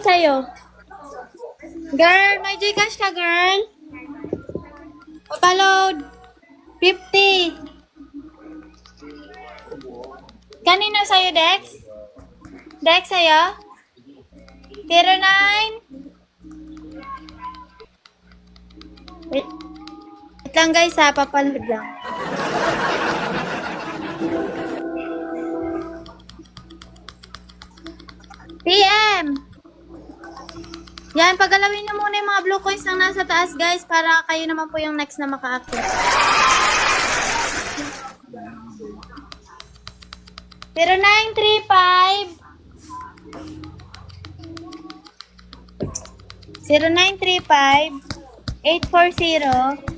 sa'yo. Girl, may Gcash ka, girl? Papaload. 50. Kanino sa'yo, Dex? Dex sa'yo? 09? Wait. Wait lang guys ha, papaload lang. PM! Yan, pagalawin nyo muna yung mga blue coins na nasa taas guys para kayo naman po yung next na maka-active. 0935 0935 840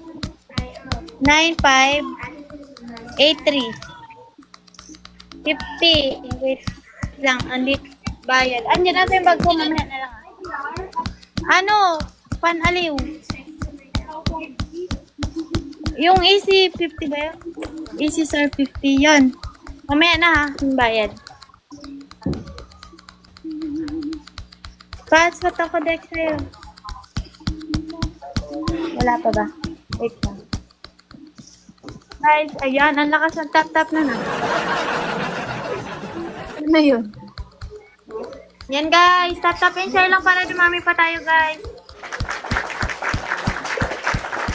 9583 50. Wait lang, andit bayad. Andiyan natin yung bag ko, mamaya na lang. Ano? Panaliw. Yung Easy 50 ba yun? Easy Sir 50, yun. Mamaya na ha, yung bayad. Passport ako, Dex, sa'yo. Wala pa ba? Wait lang. Guys, ayan, ang lakas ng tap-tap na na. Ano yun? Yan guys, tap-tap and share lang para dumami pa tayo guys.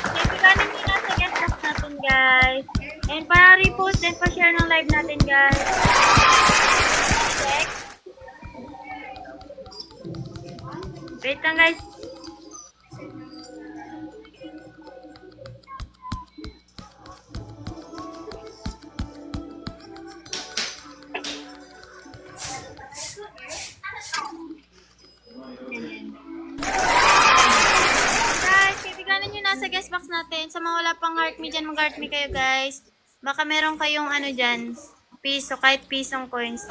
Okay, paganin nyo na sa guest box natin guys. And para repost and pa-share ng live natin guys. Next. Wait lang guys. Sa guest box natin. Sa mga wala pang heart me dyan, mag-heart me kayo guys. Baka meron kayong ano dyan, piso, kahit pisong coins.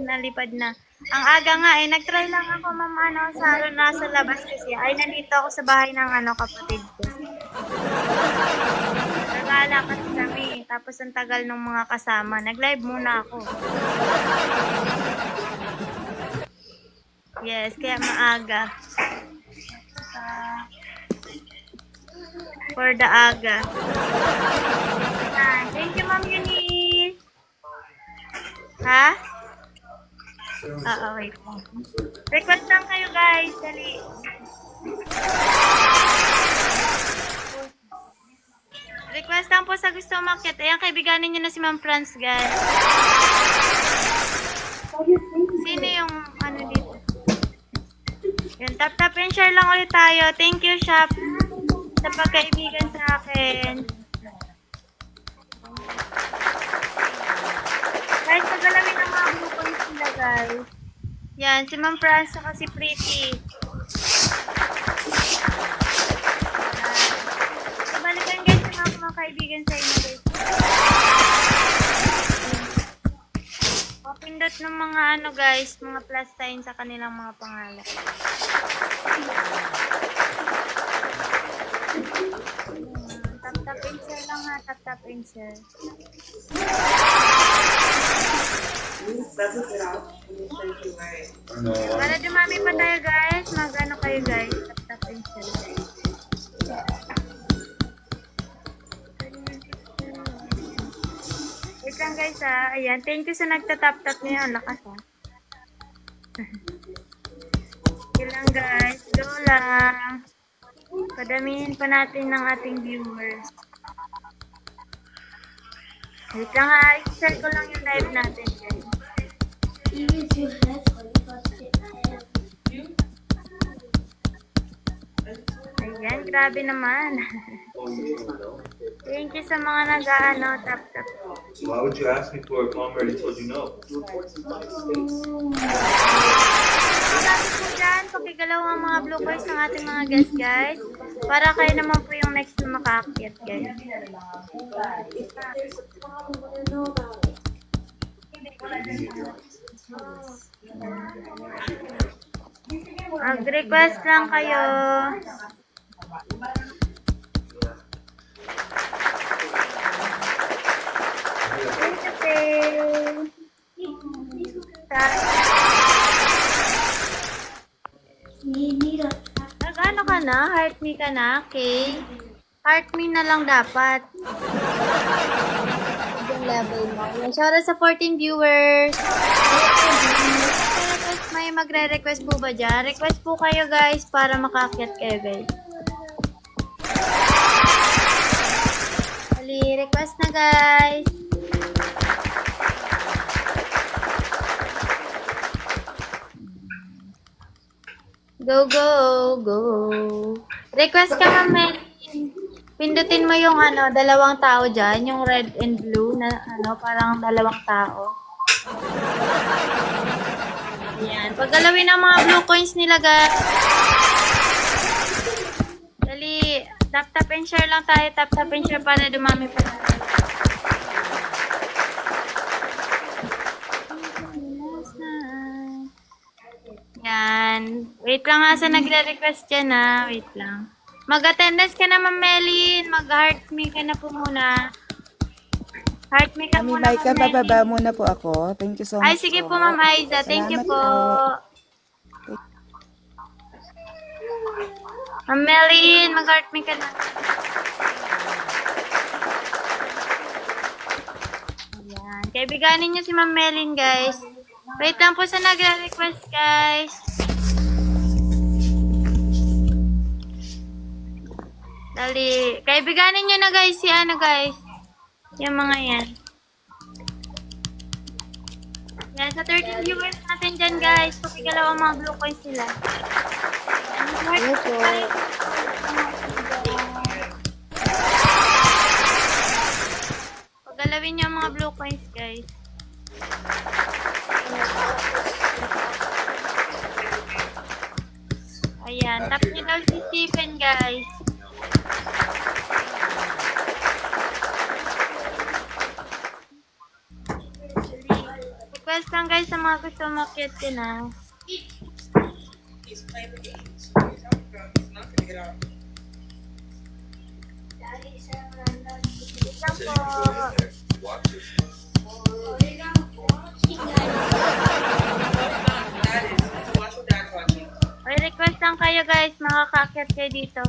Nalipad na. Ang aga nga eh, nag-try lang ako mamano sa nasa labas kasi. Ay, nandito ako sa bahay ng ano, kapatid ko. Nagala kasi kami. Tapos ang tagal ng mga kasama. Nag-live muna ako. Yes, kaya maaga. For the aga. Thank you, Ma'am Eunice. Ha? Wait. Request lang kayo, guys. Dali. Request lang po sa gusto umakyat. Ayan, kaibiganin nyo na si Ma'am Franz, guys. Sino yung ano dito? Yan, tap and share lang ulit tayo. Thank you, Shop, sa pagkaibigan sa akin. Guys, pagalawin ang mga blue coins nila, guys. Yan, si Ma'am Franz saka si Pretty. Balikan guys sa mga kaibigan sa inyo, guys. Pindot ng mga ano guys, mga plus sign sa kanilang mga pangalan. Tap and share lang ha, tap and share. Para dumami pa tayo guys, mag-ano kayo guys, tap and share. Wait lang guys ha. Ayan. Thank you sa nagtatap-tap niyo. Ang lakas ha. Sige lang guys. Go lang. Padamihin pa natin ng ating viewers. Wait lang ha. I-share ko lang yung live natin guys. Ayan. Grabe naman. Thank you sa mga nag-ano, tap-tap. Why would you ask me for if I already told you no? Sabi po dyan, pakigalaw ang mga blue coins ng ating mga guests, guys. Para kayo naman po yung next na makaakyat, guys. Mag-request lang kayo. Thank you, ka na? Heart me ka na? Okay. Heart me na lang dapat. Yung level mo. Yan. Shoutout sa 14 viewers. May magre-request po ba dyan? Request po kayo guys para makaakyat kayo guys. Dali, request na guys. Go, go, go. Request ka ma'am. Pindutin mo yung dalawang tao dyan, yung red and blue na parang dalawang tao. Ayan. Paggalawin ang mga blue coins nila, guys. Dali. Tap, tap, and share lang tayo. Tap, tap, and share para dumami pa tayo. Yan. Wait lang nga sa nagre-request dyan, ha. Wait lang. Mag-attendance ka na, Ma'am Melin. Mag-heart me ka na po muna. Heart me ka Mami muna, Maika, Ma'am Melin. bababa muna po ako. Thank you so much. Ay, sige po, Ma'am Aiza. Thank you Salamat po. Ma'am Melin, mag-heart me ka na. Ayan. Kaibiganin niyo si Ma'am Melin, guys. Wait lang po sa nagre-request, guys. Dali. Kaibiganin niyo na, guys, si guys. Yung mga yan. Yan, sa 13 viewers natin dyan, guys. Pakigalaw ang mga blue coins sila. Hello po. Pagalawin niyo ang mga blue coins, guys. Ayan, tap niyo daw si Stephen, guys. Request lang, guys, sa mga gusto makyat din, ha. Lang po. Ay, request lang kayo, guys. Makakakyat kayo dito.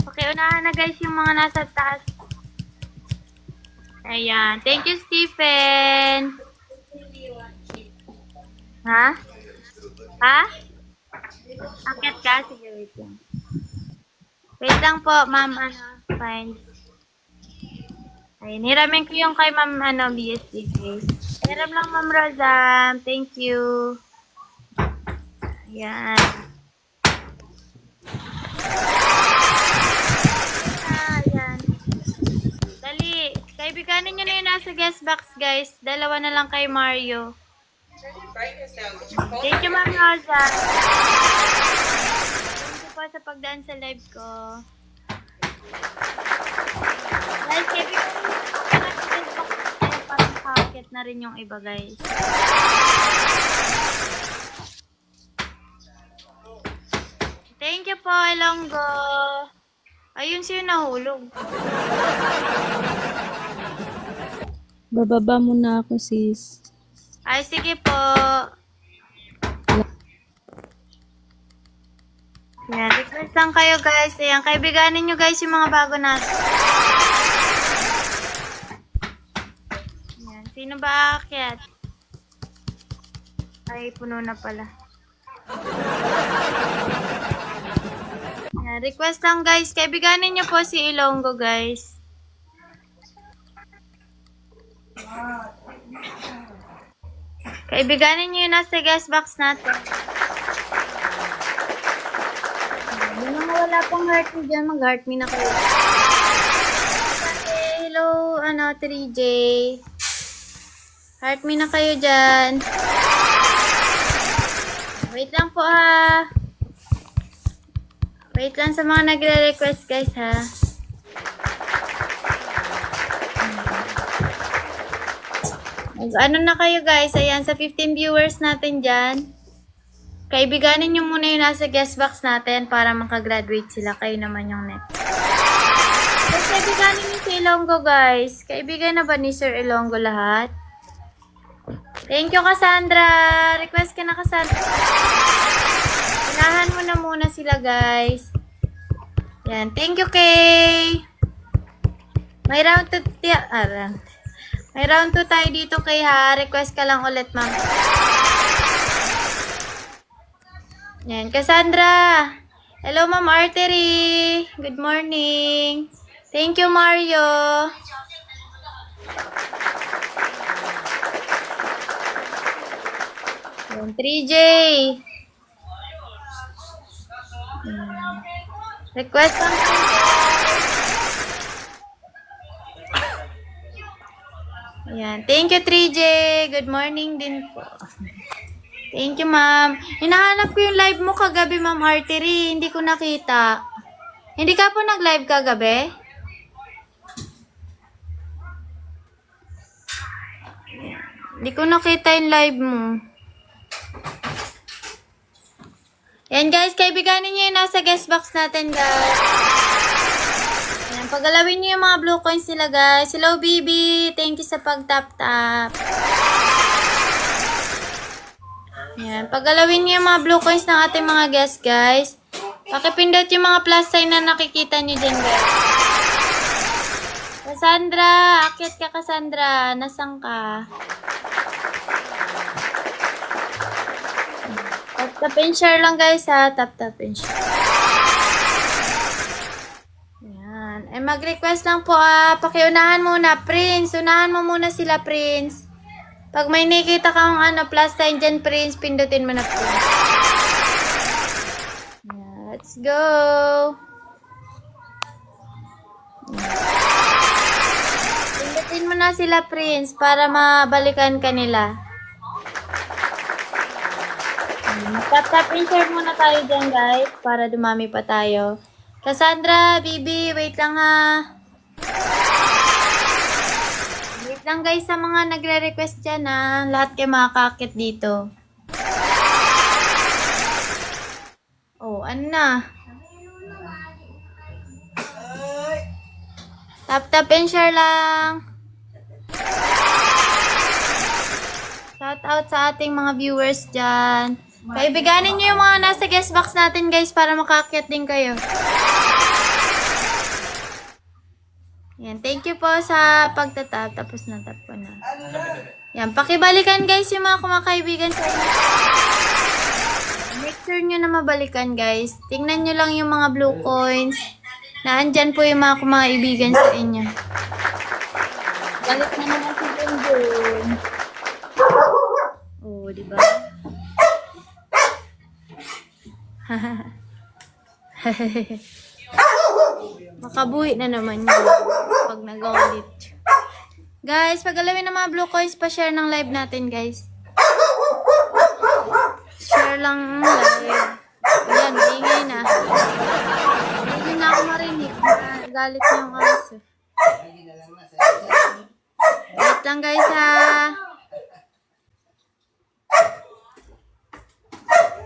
Pakiunahan na, guys, yung mga nasa taas. Ayan. Thank you, Stephen. Ha? Ha? Akyat ka? Sige, wait lang. Wait lang po, ma'am, fine. Ayun, hiramin ko yung kay ma'am, BSDK. Hiram lang, ma'am Rozam. Thank you. Ayan. Ayan. Dali. Kaibiganin nyo na yung nasa guest box, guys. Dalawa na lang kay Mario. Thank you, Ma'am Rosa. Thank you po sa pagdaan sa live ko. Guys, kaibigan nyo na sa guest box natin para makakit na rin yung iba, guys. Thank you po, Elonggo. Ayun siya nahulog. Bababa muna ako, sis. Ay, sige po. Yan, request lang kayo, guys. Ayan, kaibiganin nyo, guys, yung mga bago natin. Yan, sino ba aakyat? Ay, puno na pala. Yan, request lang, guys. Kaibiganin nyo po si Ilonggo, guys. Kaibiganin nyo yung nasa guest box natin. Yung mga wala pang heart me dyan, mag-heart me na kayo. Hello, 3J. Heart me na kayo dyan. Wait lang po, ha. Wait lang sa mga nagre-request, guys, ha. Ano na kayo, guys? Ayan, sa 15 viewers natin dyan. Kaibiganin nyo muna yung nasa guest box natin para makagraduate sila. Kayo naman yung next. So, kaibiganin nyo si Ilonggo, guys. Kaibigan na ba ni Sir Ilonggo lahat? Thank you, Cassandra. Request ka na, Cassandra. Unahan mo na muna sila, guys. Yan. Thank you, Kay. May round 2 May round 2 tayo dito, Kay, ha. Request ka lang ulit, ma'am. Yan. Cassandra. Hello, Ma'am Artery. Good morning. Thank you, Mario. Yan. 3J. Request lang. Ayan. Thank you, 3J. Good morning din po. Thank you, ma'am. Hinahanap ko yung live mo kagabi, Ma'am Artery. Hindi ko nakita. Hindi ka po nag-live kagabi? Hindi ko nakita yung live mo. Yan, guys. Kaibiganin niyo yung nasa guest box natin, guys. Yan. Pagalawin niyo yung mga blue coins nila, guys. Hello, Bibi. Thank you sa pag-tap-tap. Yan. Pagalawin niyo yung mga blue coins ng ating mga guests, guys. Pakipindot yung mga plus sign na nakikita niyo dyan, guys. Cassandra. Akyat ka, Cassandra. Nasaan ka? Tap and share lang, guys, ha. Tap and share. Yan. Eh, mag-request lang po, pakiunahan muna, Prince. Unahan mo muna sila, Prince. Pag may nakita kang plus sign dyan, Prince, pindutin mo na, Prince. Yeah, let's go. Pindutin mo na sila, Prince, para mabalikan ka nila. Tap and share muna tayo dyan, guys, para dumami pa tayo. Cassandra, Bibi, wait lang, ha. Wait lang, guys, sa mga nagre-request dyan, ha. Lahat kayo makakakit dito. Oh, ano na? Tap and share lang. Shout out sa ating mga viewers dyan. Kaibiganin nyo yung mga nasa guest box natin, guys, para makakit din kayo. Yan, thank you po sa pagtatap. Tapos na-tap ko na. Yan, pakibalikan, guys, yung mga kumakaibigan sa inyo. Make sure nyo na mabalikan, guys. Tingnan nyo lang yung mga blue coins. Na andyan po yung mga kumakaibigan sa inyo. Galit na naman si Junjun. Oh, diba? Makabuhi na naman yun pag nag-audit. Guys, pagalawin ng mga blue coins, pa-share ng live natin, guys. Share lang ng live. Ayan, maingay na. Hindi na ako marinig. Galit na yung aso. Wait lang, guys, ha.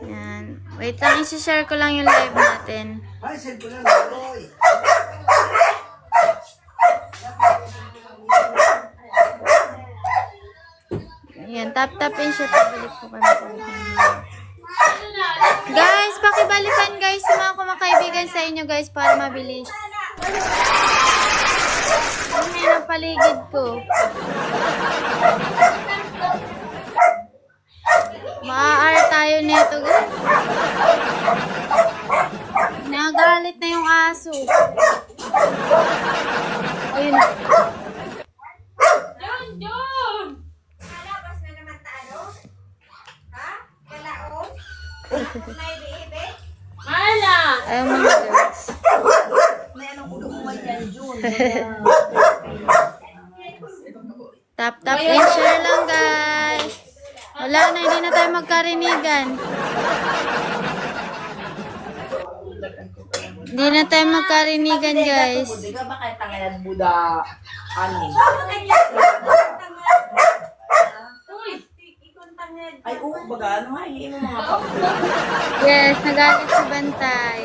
Yan. Wait lang, isi-share ko lang yung live natin. Ayan, tap and share. Pabalik po kami. Guys, pakibalikan, guys, yung mga kumakaibigan sa inyo, guys, para mabilis. Ano yung paligid ko? Ma-R tayo nito, guys. Nagalit na yung aso. Ayun. John! Kalabas na naman tayo? Ha? Kalaon? May biibe? Mala! Ayaw mga girls. May anong ulo mo yan, Jun? Tap and share lang, guys. Wala na, hindi na tayo magkarinigan. Hindi na tayo magkarinigan, guys. Di ka ba kaya tangayan Buda? Anin? Ay, baga, ano nga, hindi mo mga pamilya. Yes, nagalit si Bantay.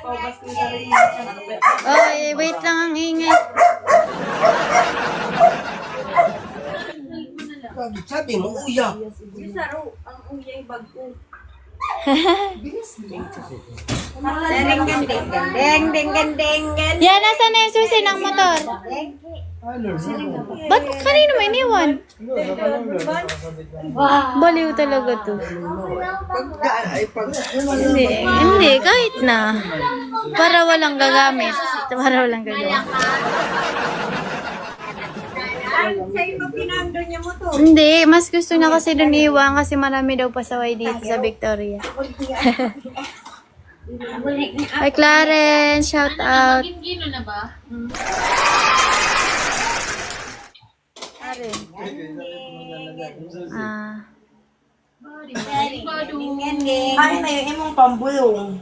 Oh, wait lang ang ingay. Sabi mo, uya. Di saro, ang uyay bago. Yan, nasa na yung susi ng motor? Ba't kanino may iniwan? Baliw talaga to. Hindi, kahit na. Para walang gagamit. Para walang gagamit. Sa'yo mo pinando niya mo to. Hindi, mas gusto niya kasi doon iiwan kasi marami daw pasaway dito sa Victoria. Hi Clarence, shout out. Karen. Ano na yung imong pambulong?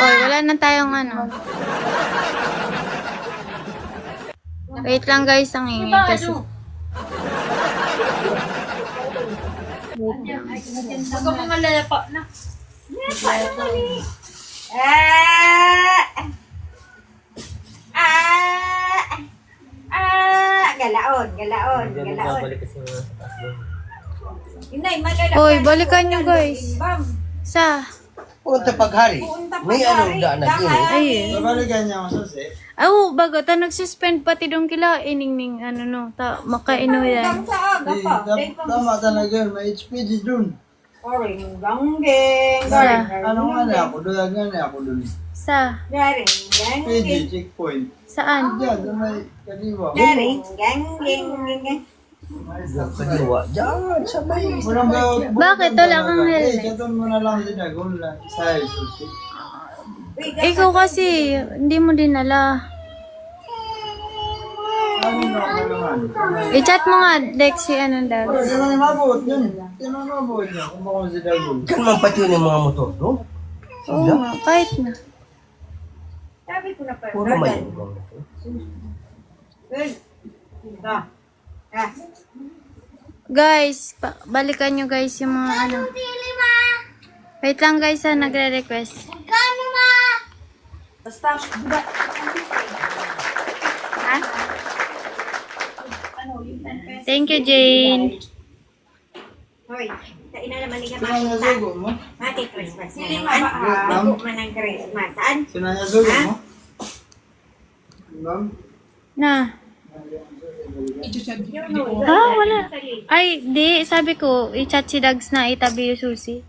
Oy, wala na tayong ano. Wait lang guys, ang ingay kasi. Huwag ka mga lalapa na. Galaon. Inay, magalaon. Oy, balikan nyo guys. Bam. Sa? Punta paghari. May anong daan na yun. Ay. Babalikan niya ang susi. Bago ta nag-suspend pati dong kila iningning ano no, ta makaino yan. Sa aga pa. Tama talaga yun. May HPG dun. Oring ganggeng. Ano nga na ako? Duyag nga na ako dun. Sa? Garing HPG ganggeng. checkpoint. Saan? Diyan, sa may kaliwa. Garing ganggeng. Kaliwa. Diyan, sabay. Walang bawat. Bakit? Wala kang helmet. Chatun mo na lang din ako. Sa susi. Ikaw kasi, hindi mo dinala. Ano na ako naman? I-chat mo nga, Dex, si anong daw. Di man mabot yun. Di man mabot yun. Kung baka si Dagol. Kan man pati yun yung mga motor, no? Oo nga, kahit na. Sabi ko na pa. Puro may mga motor. Good. Guys, balikan nyo guys yung mga ano. Wait lang guys ha, nagre-request. Basta, Ha? Thank you, Jane. Hoy, sa ina naman ni ka Sinanya sugo mo? Mati Christmas na Siling naman. mabaan. Bago man ang Christmas. Saan? Sinanya sugo mo? Ma'am? Na. Wala. Ay, di. Sabi ko, i-chat si Dags na itabi yung susi.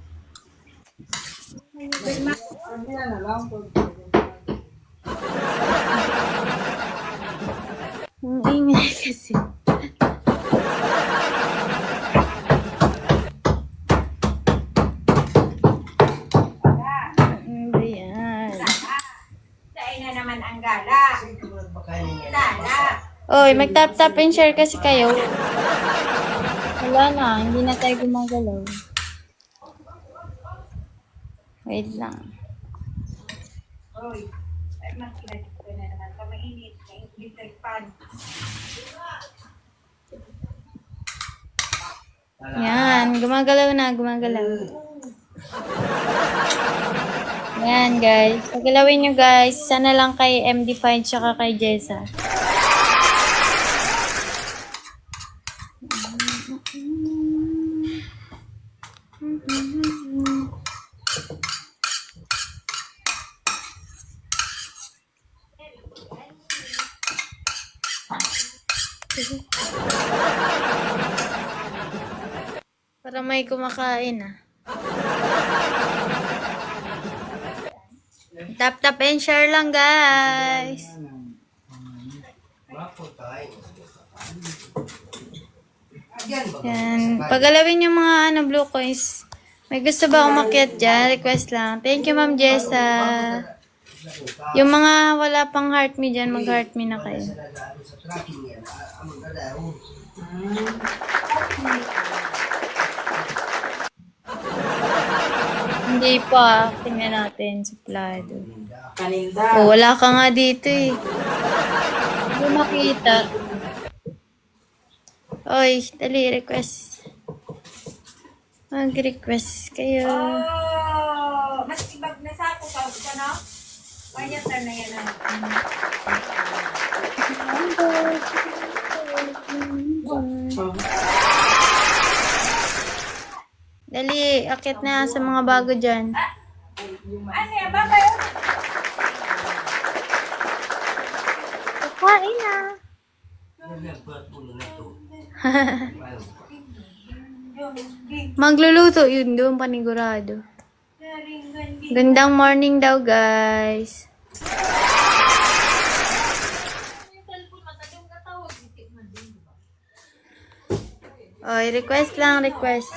Ang ingay kasi. Hindi yan. Sa ina naman ang gala. Gala. Oy, mag-tap-tap and share kasi kayo. Wala na, hindi na tayo gumagalaw. Wait lang. Hoy, ay mas kinagit ko na naman. Pamainit na electric fan. Yan, gumagalaw na, gumagalaw. Yan, guys. Pagalawin nyo, guys. Sana lang kay MD5 tsaka kay Jessa. Para may kumakain ah. Tap tap and share lang guys. Yan. Pagalawin yung mga blue coins. May gusto ba umakyat dyan? Request lang. Thank you Ma'am Jessa. Yung mga wala pang heart me dyan, mag heart me na kayo. Hindi pa. Tingnan natin. Suplado. kaninda. Oh, wala ka nga dito eh. Hindi makita. Oy, dali, request. Mag-request kayo. Oh, mas ibag na sa ako ka no? Kaya turn na yan. Dali, akit na sa mga bago dyan. Ano yan? Ba kayo? Kain na. Magluluto yun doon, panigurado. Gandang morning daw, guys. Oy, request lang, request.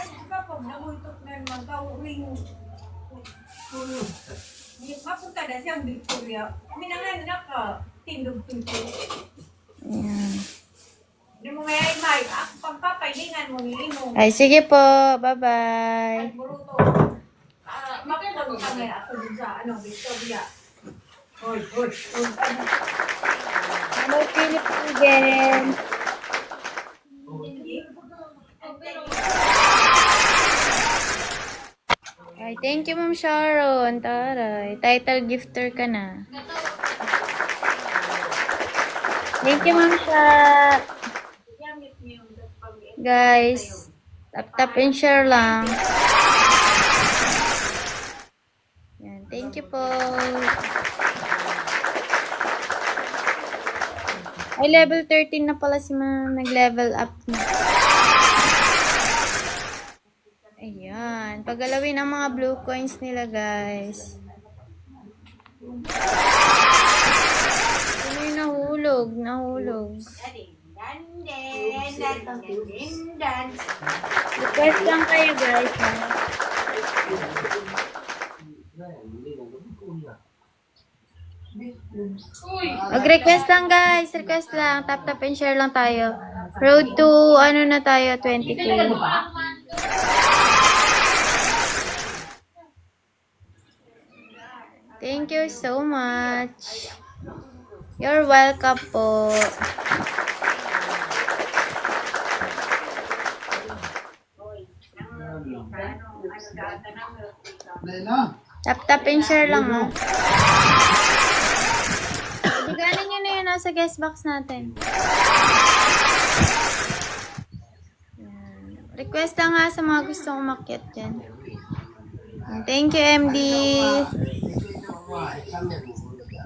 Mapunta na siyang Victoria. Minangan na ka. Tindog-tindog. Ayan. Hindi mo ngayon, Mike. Pagpapailingan mo ni Ino. Ay, sige po. Bye-bye. Buruto. Mapunta ka ngayon ako dun sa Victoria. Hoy. Hello, Philip again. Ay, thank you, Ma'am Sharon. Taray. Title gifter ka na. Thank you, Ma'am Sha. Guys, tap and share lang. Yan, thank you po. Ay, level 13 na pala si Ma'am. Nag-level up na. Ayan. Paggalawin ang mga blue coins nila, guys. Ano yung nahulog? Request lang kayo, guys. Ha? Mag-request lang, guys. Request lang. Tap and share lang tayo. Road to, ano na tayo, 20K. Thank you so much. You're welcome po. Tap and share lang, ha. Biganin nyo na yun nasa guest box natin. Yan. Request lang ha sa mga gustong umakyat dyan. Thank you, MD.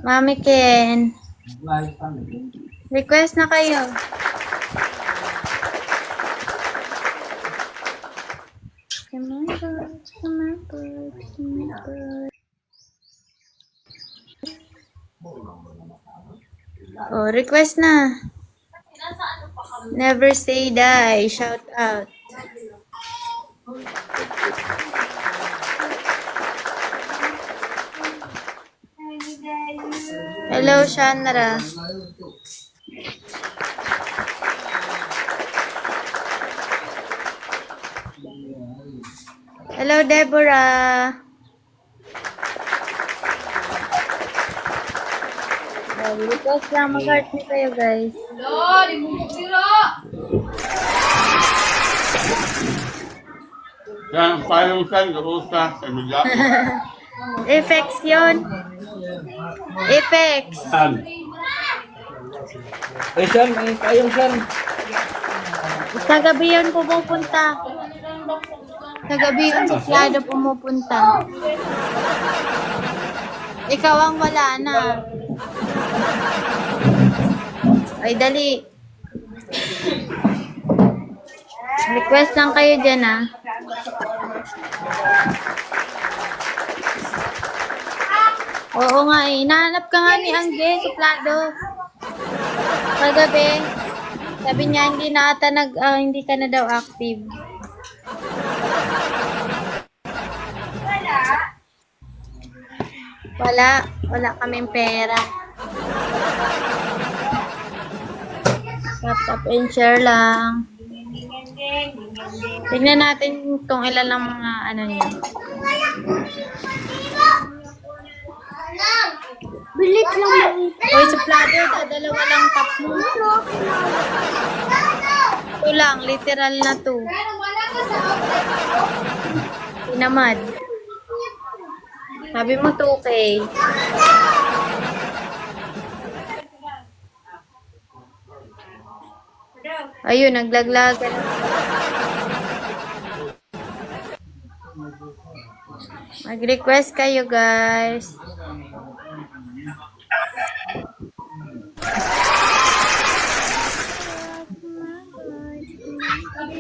Mami Ken. Request na kayo. Oh, request na. Never say die. Shout out. Hello, Shanara. Hello, Deborah. Request lang, mag-heart niyo kayo, guys. Yan, payong san, garusta, sa miga. Effects yun. Effects. Yan. Eh, San, may payong San. Sa gabi yun pumupunta. Sa gabi yun suplado pumupunta. Ikaw ang wala na. Ay, dali. Request lang kayo dyan, ah. Oo nga eh. Hinahanap ka nga ni Angge, suplado. Kagabi. Sabi niya, hindi ka na daw active. Wala kaming pera. Tap and share lang. Tignan natin kung ilan lang mga ano niya. Bilik lang. Hoy, suplado, dalawa lang tap mo. Ito lang, literal na to. Tinamad. Sabi mo 2K. Ayun, naglaglagan. Mag-request kayo, guys.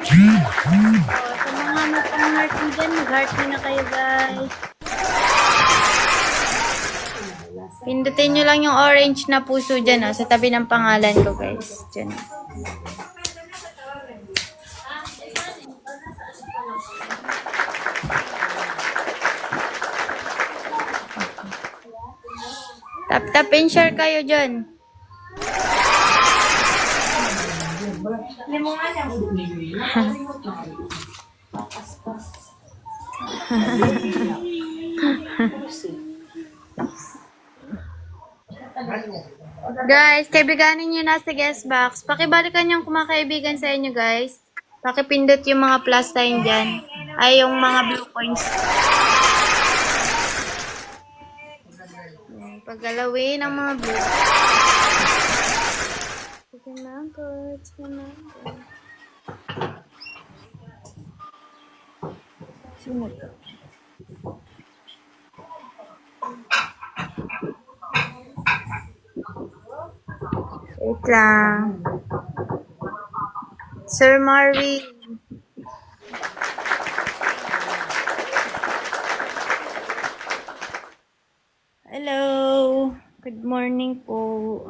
Sa mga napang-heart nyo dyan, mag-heart nyo na kayo, guys. Pindutin nyo lang yung orange na puso dyan, sa tabi ng pangalan ko, guys. Dyan. Tap and share kayo dyan. Guys, kaibiganin nyo na sa guest box. Pakibalikan yung kumakaibigan sa inyo, guys. Pakipindot yung mga plus sign dyan. Ay, yung mga blue coins. Yan, paggalawin ang mga blue. Sige mango, sige mango. Sino to? Wait lang. Sir Marvin. Hello. Good morning po.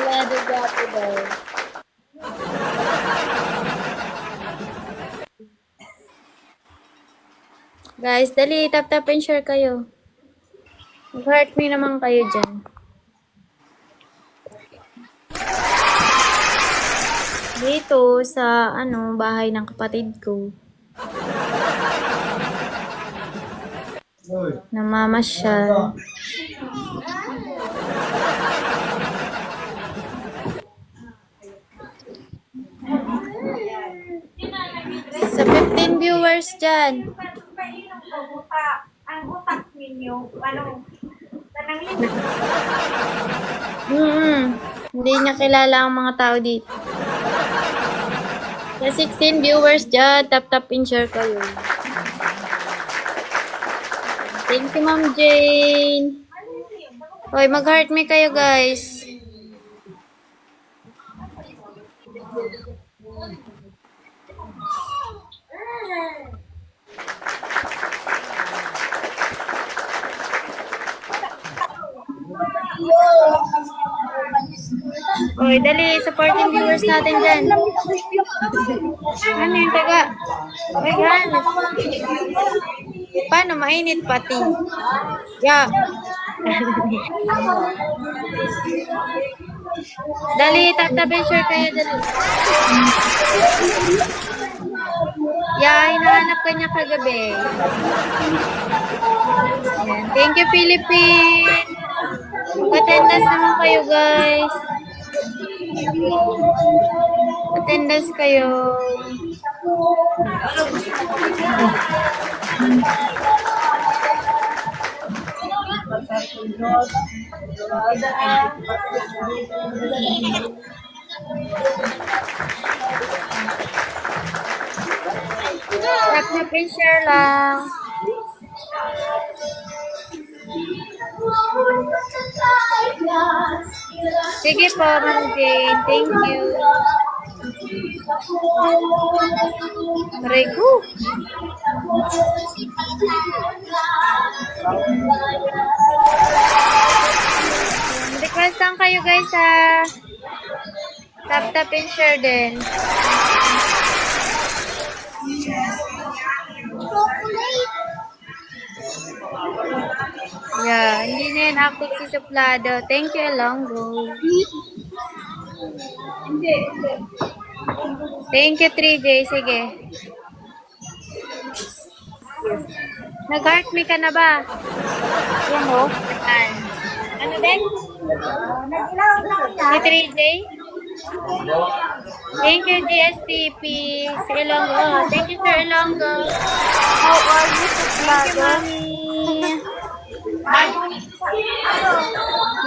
Glad daw. Guys, dali, tap and share kayo. Mag-heart me naman kayo dyan. Dito sa bahay ng kapatid ko. Namamasyal. Sa 15 viewers dyan. Ang utak ninyo, Hindi niya kilala ang mga tao dito. Sa 16 viewers dyan, tap and share kayo. Thank you, Ma'am Jane. Hoy, mag-heart me kayo, guys. Hoy, dali, supporting viewers natin dyan. Ano yung taga? Hoy, Hans. Paano? Mainit pati. Yeah. Dali, tap and share kayo, dali. Yeah, hinahanap ka niya kagabi. Yan. Thank you, Philippine. Attendance naman kayo, guys. Attendance kayo. Tap and share lang. Sige po, Ma'am Jane. Thank you. Rego. Request lang kayo, guys, ha. Tap and share din. Yeah, hindi na yun active si Suplado. Thank you, Elongo. Thank you, 3J. Sige. Nag-heart me ka na ba? Yan o. Ano din? Si 3J? Thank you, GSTP. Si Elongo. Oh, thank you, Sir Elongo. How are you, Suplado? Thank you, Mami.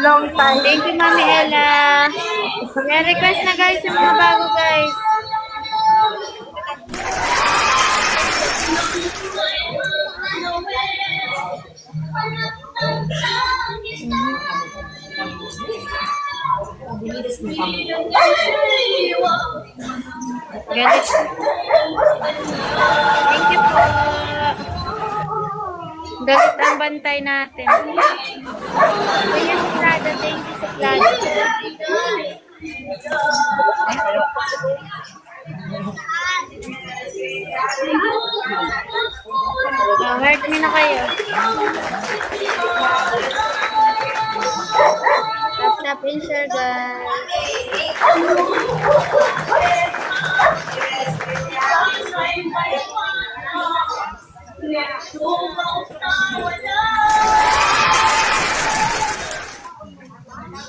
Long time. Thank you, Mami Ella. May request na, guys, yung mga bago, guys. Galit. Thank you po. Galit ang bantay natin. Kuya Suplada, thank you Suplada. Heart me na kayo. Tap and share guys.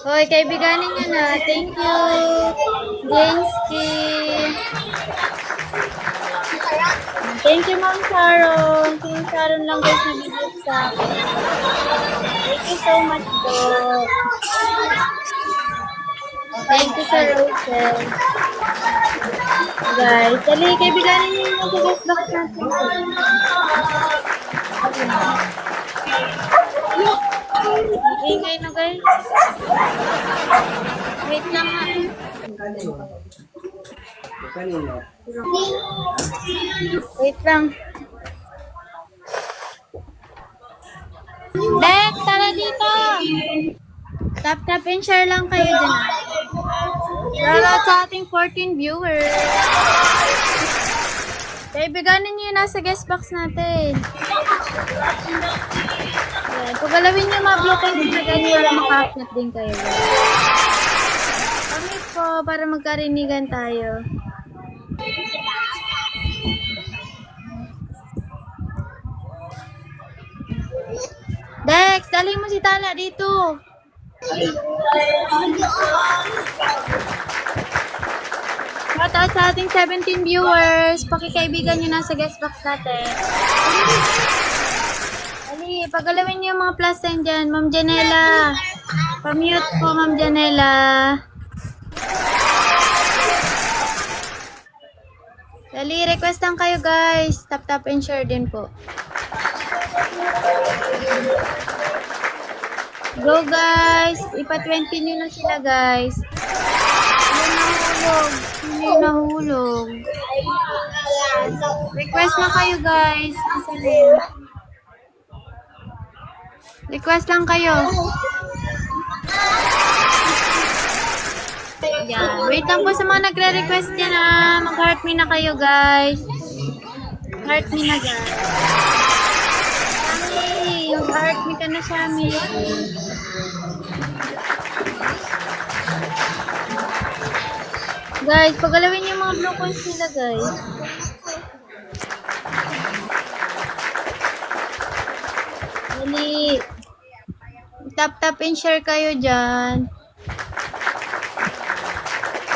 Hoy, kaibiganin nyo na. Thank you. Gensky. Thank you, Ma'am Sharon. Si Ma'am Sharon lang guys nabibig sa akin. Thank you so much po. Thank you sa Rosel. Guys, dali, kaibiganin nyo yung sa guest box natin. Ingay na guys. Wait lang nga. Wait lang. Dek, tara dito. Tap and share lang kayo dyan. Shoutout sa ating 14 viewers. Kaibiganin nyo yun nasa guest box natin. Ayan, pagalawin nyo mga blue kayo na ganyan para makaknat din kayo. Kami po para magkarinigan tayo. Dex, dali mo si Tala dito. Shoutout sa ating 17 viewers. Pakikaibigan nyo na sa guest box natin. Ali, pagalawin nyo yung mga plus sign dyan. Ma'am Janela. Pa-mute po, Ma'am Janela. Dali, request lang kayo guys. Tap and share din po. Go guys! Ipa-20 nyo na sila guys. Hindi nahulog. Request na kayo guys. Asalin. Request lang kayo. Yan. Wait lang po sa mga nagre-request dyan ha. Mag-heart me na kayo guys. Heart me na guys. Shami, yung heart me ka na Shami. Guys, pagalawin yung mga blue coins nila guys. Dali. Tap and share kayo dyan.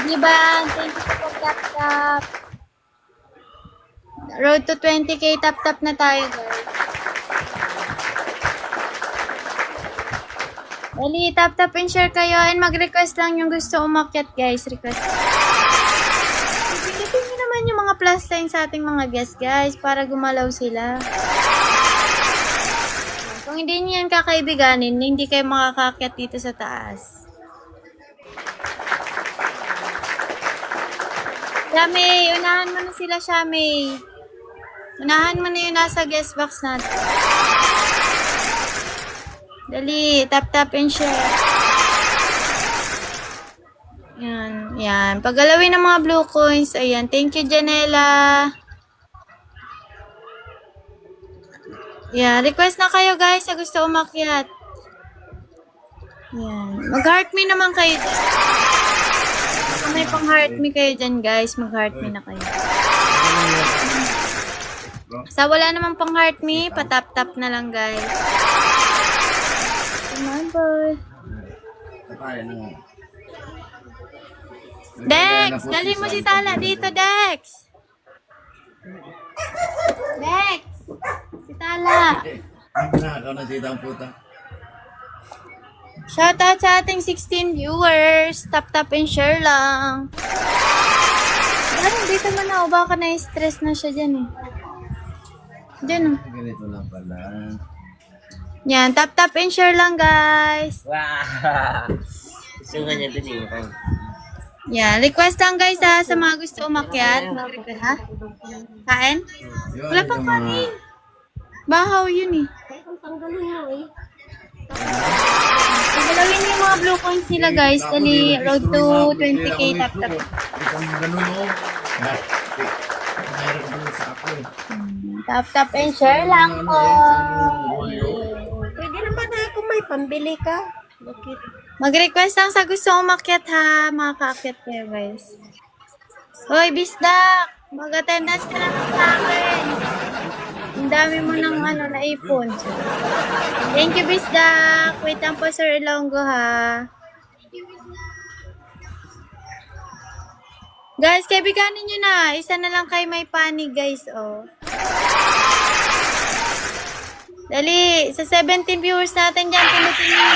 Diba? Thank you for tap. Road to 20k, tap na tayo guys. Dali, tap and share kayo and mag-request lang yung gusto umakyat guys. Request. Pilitin nyo naman yung mga plus sign sa ating mga guests guys para gumalaw sila. Kung hindi nyo yan kakaibiganin, hindi kayo makakakyat dito sa taas. Shami, unahan mo na sila, Shami. Unahan mo na yung nasa guest box natin. Dali, tap and share. Yan. Paggalawin ng mga blue coins. Ayan, thank you, Janela. Yan, request na kayo guys sa gusto umakyat. Yan, mag-heart me naman kayo dyan. Kung may pang-heart me kayo dyan guys, mag-heart me na kayo. Sa wala naman pang-heart me, patap-tap na lang guys. Come on, boy. Dex, dali mo si Tala dito, Dex. Dex, si Tala. Shoutout sa ating 16 viewers. Tap and share lang. Parang dito man ako, baka na-stress na siya dyan eh. Dyan oh. Ganito lang pala. Yan, tap and share lang guys. Wow! Gusto nga niya din yung Yan, request lang guys ha, sa mga gusto umakyat. Ha? Kain? Wala pang kain. Bahaw yun eh. Pagalawin yung mga blue coins nila guys. Dali, road to 20k tap-tap. Tap-tap and share lang po. Pwede naman ako may pambili ka. Bakit? Mag-request lang sa gusto umakyat ha. Makaka-akyat kayo guys. Hoy, Bisdak! Mag-attendance ka naman sa akin. Ang dami mo ng naipon. Thank you, Bisdak. Wait lang po, Sir Ilonggo ha. Guys, kaibiganin nyo na. Isa na lang kayo may panig, guys, oh. Dali, sa 17 viewers natin dyan, pinutin nyo.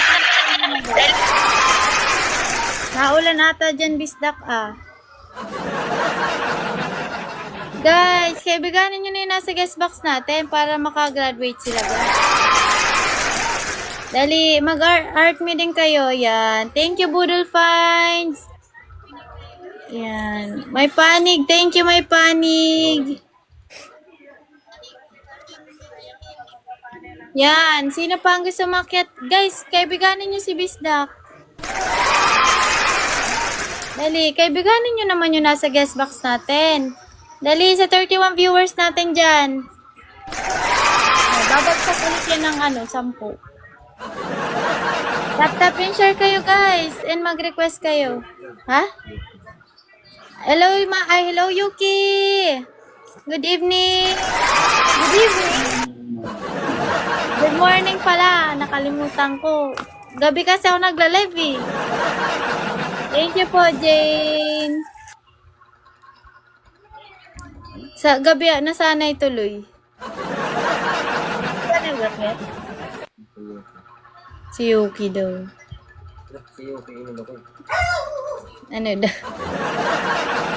Naulan ata dyan, Bisdak, ah. Guys, kaibiganin nyo na yung nasa guest box natin para makagraduate sila, guys. Dali, mag-art me din kayo, yan. Thank you, Boodle Finds. Yan. May panig. Thank you, may panig. Yan. Sino pa ang gusto makiat? Guys, kaibiganin nyo si Bisdak. Dali, kaibiganin nyo naman yung nasa guest box natin. Dali, sa 31 viewers natin dyan. Babagsak ulit yan ng 10. Tap-tap and share kayo, guys. And mag-request kayo. Ha? Hello, hello, Yuki. Good evening. Good evening. Good morning pala. Nakalimutan ko. Gabi kasi ako nagla-live eh. Thank you po, Jane. Sa gabi na sana ituloy. Saan ang gabi? Si Yuki daw. Ano daw?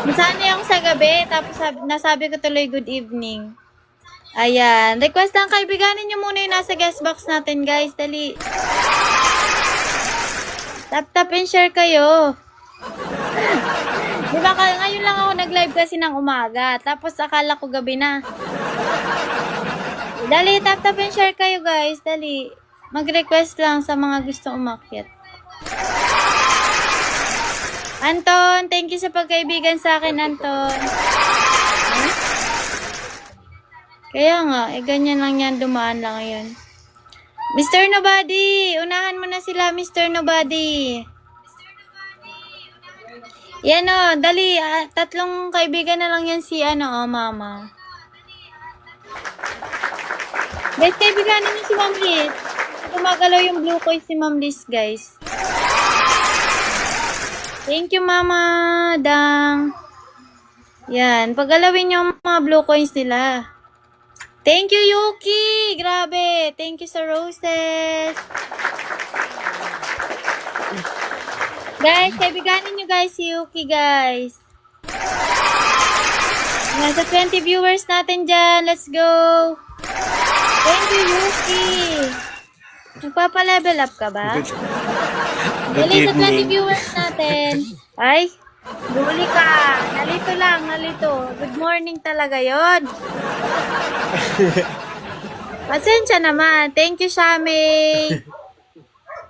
Nasana ako sa gabi, tapos nasabi ko tuloy good evening. Ayan. Request lang, kaibiganin nyo muna yung nasa guest box natin, guys. Dali. Tap-tap and share kayo. Diba, ngayon lang ako nag-live kasi ng umaga. Tapos akala ko gabi na. Dali, tap-tap and share kayo, guys. Dali. Mag-request lang sa mga gusto umakyat. Anton, thank you sa pagkaibigan sa akin, Anton. Huh? Kaya nga, ganyan lang yan, dumaan lang yun. Mr. Nobody, unahan mo na sila, Mr. Nobody. Yan o, dali, 3 kaibigan na lang yan si mama. Guys, kaibiganin niyo si Ma'am Liz. Gumagalaw yung blue coin si Ma'am Liz, guys. Thank you, Mama Dang. Yan. Pagalawin yung mga blue coins nila. Thank you, Yuki. Grabe. Thank you sa roses. Guys, kaibiganin nyo guys si Yuki, guys. Nasa 20 viewers natin dyan. Let's go. Thank you, Yuki. Nagpapa-level up ka ba? Dali sa 20 viewers natin. Ay, buli ka. Nalito lang, nalito. Good morning talaga yon. Pasensya naman. Thank you, Shami.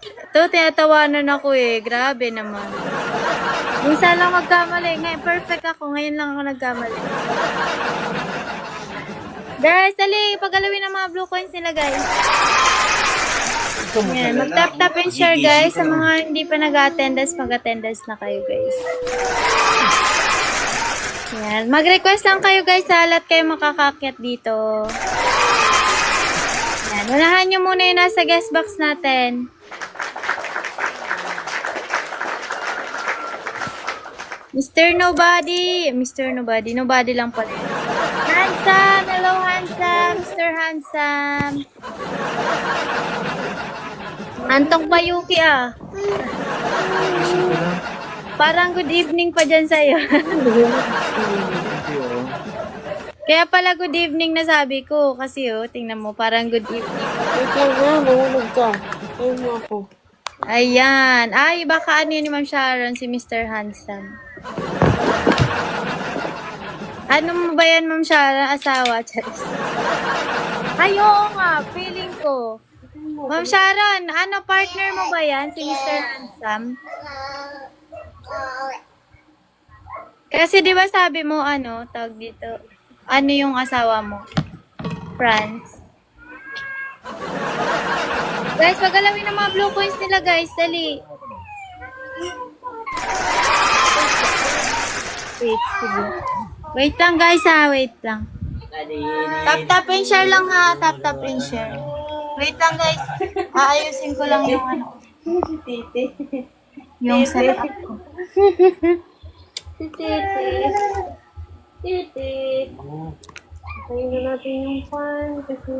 Ito, tinatawanan ako eh. Grabe naman. Minsan lang magkamali. Ngayon, perfect ako. Ngayon lang ako nagkamali. Guys, dali. Pagalawin ang mga blue coins nila, guys. Yan, mag-tap-tap and share guys. Sa mga hindi pa nag-attendance, mag-attendance na kayo guys. Yan, mag-request lang kayo guys sa lahat kayo makakakyat dito. Yan, unahan nyo muna yung nasa guest box natin. Mr. Nobody. Mr. Nobody. Nobody lang pala. Handsome. Hello, Handsome. Mr. Handsome. Antong pa Yuki ah. Parang good evening pa dyan sa'yo. Kaya pala good evening na sabi ko. Kasi tingnan mo, parang good evening. Ikaw na, mahulog ka. Ayaw mo ako. Ayan. Ay, baka ano yun ni Ma'am Sharon, si Mr. Handsome. Ano mo ba yan, Ma'am Sharon? Asawa, Charis. Ay, oo nga. Feeling ko. Ma'am Sharon, ano, partner mo ba yan, si Mr. Handsome? Kasi di ba sabi mo, ano, tawag dito, ano yung asawa mo? France. Guys, pagalawin ng mga blue coins nila, guys. Dali. Wait, sige. Wait lang, guys, ha. Wait lang. Tap and share lang, ha. Tap and share. Wait lang, guys. Aayusin ko lang yung ano. Yung setup ko. Tayo na natin yung fan kasi...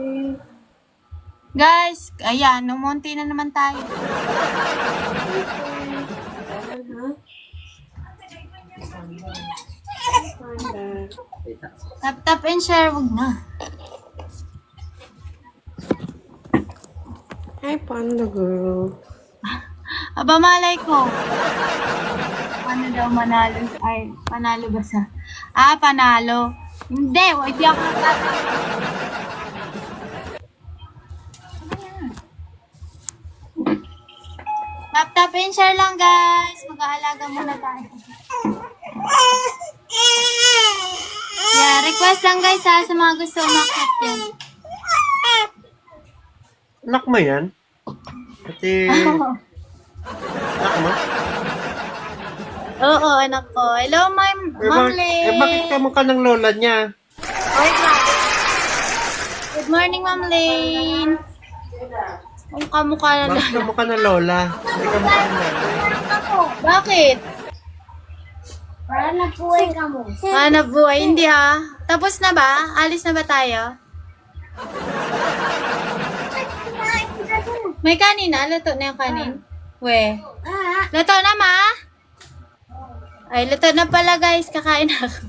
Guys, ayan, numunti na naman tayo. Tap and share, wag na. Hi, Panda Girl. Aba, malay ko. Paano daw manalo? Ay, panalo ba sa... Ah, panalo. Hindi, hindi ako nagtatanong. Tap and share lang, guys. Mag-aalaga muna tayo. Yeah, request lang, guys, ha, sa mga gusto umakit yan. Anak mo yan? Kasi... Anak mo? Oo, anak ko. Hello, Ma'am Lynn. bakit kamukha ng lola niya? Good morning, Ma'am Lynn. Ang kamukha na Bakit lang. kamukha ng lola? Hindi kamukha ng nanay. Bakit? Hanap buhay ka mo. Hanap buhay, hindi ha. Tapos na ba? Alis na ba tayo? May kanin na? Luto na yung kanin? We. Luto na, ma? Ay, luto na pala, guys. Kakain na ako.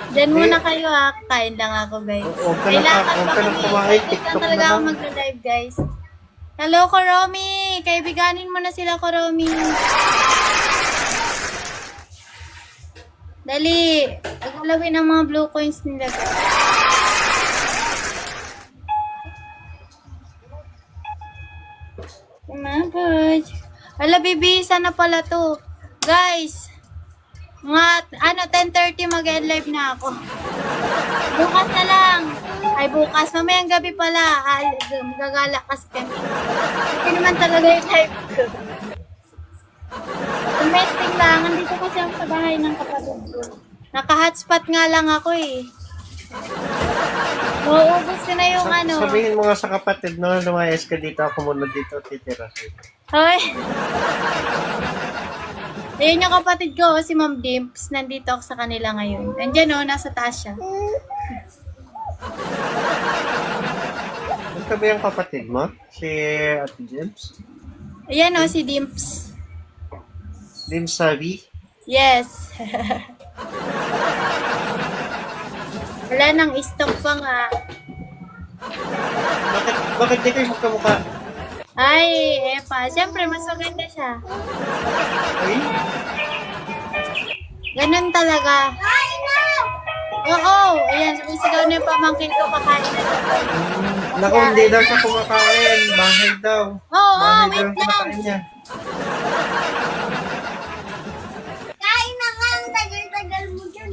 Diyan muna kayo, ha. Kakain lang ako, guys. Huwag ka Kailangan na pa kami. kumain. Kailangan TikTok talaga na ako lang. magla-live, guys. Hello, Koromi. Kaibiganin mo na sila, Koromi. Dali. Tagalawin ang mga blue coins nila, guys. Kumabot. Wala, bibisa na pala to. Guys, mga, 10:30 mag-live na ako. Bukas na lang. Ay, bukas. Mamayang gabi pala. Gagala kasi kami. Hindi naman talaga yung live ko. Domestic lang. Andito kasi ako sa bahay ng kapatid ko. Naka-hotspot nga lang ako eh. Mauubos ko na yung ano. Sabihin mo nga sa kapatid na lumayas ka dito, ako muna dito titira. Hoy. Ayun yung kapatid ko, si Ma'am Dimps. Nandito ako sa kanila ngayon. Nandiyan o, nasa taas siya. Ito ba yung kapatid mo? Si Ate James? Ayan o, si Dimps. James Savi? Yes. Wala nang stock pa nga. Bakit di kayo magkamukha? Ay, Epa. Siyempre, mas maganda siya. Ay? Ganun talaga. Oo. Ayan, sumisigaw na yung pamangkin ko. Kakain na siya. Naku, hindi daw siya kumakain. Bahay daw. Oo, Bahay daw wait ang lang. kumakain niya. Kain na nga, ang tagal-tagal mo dyan.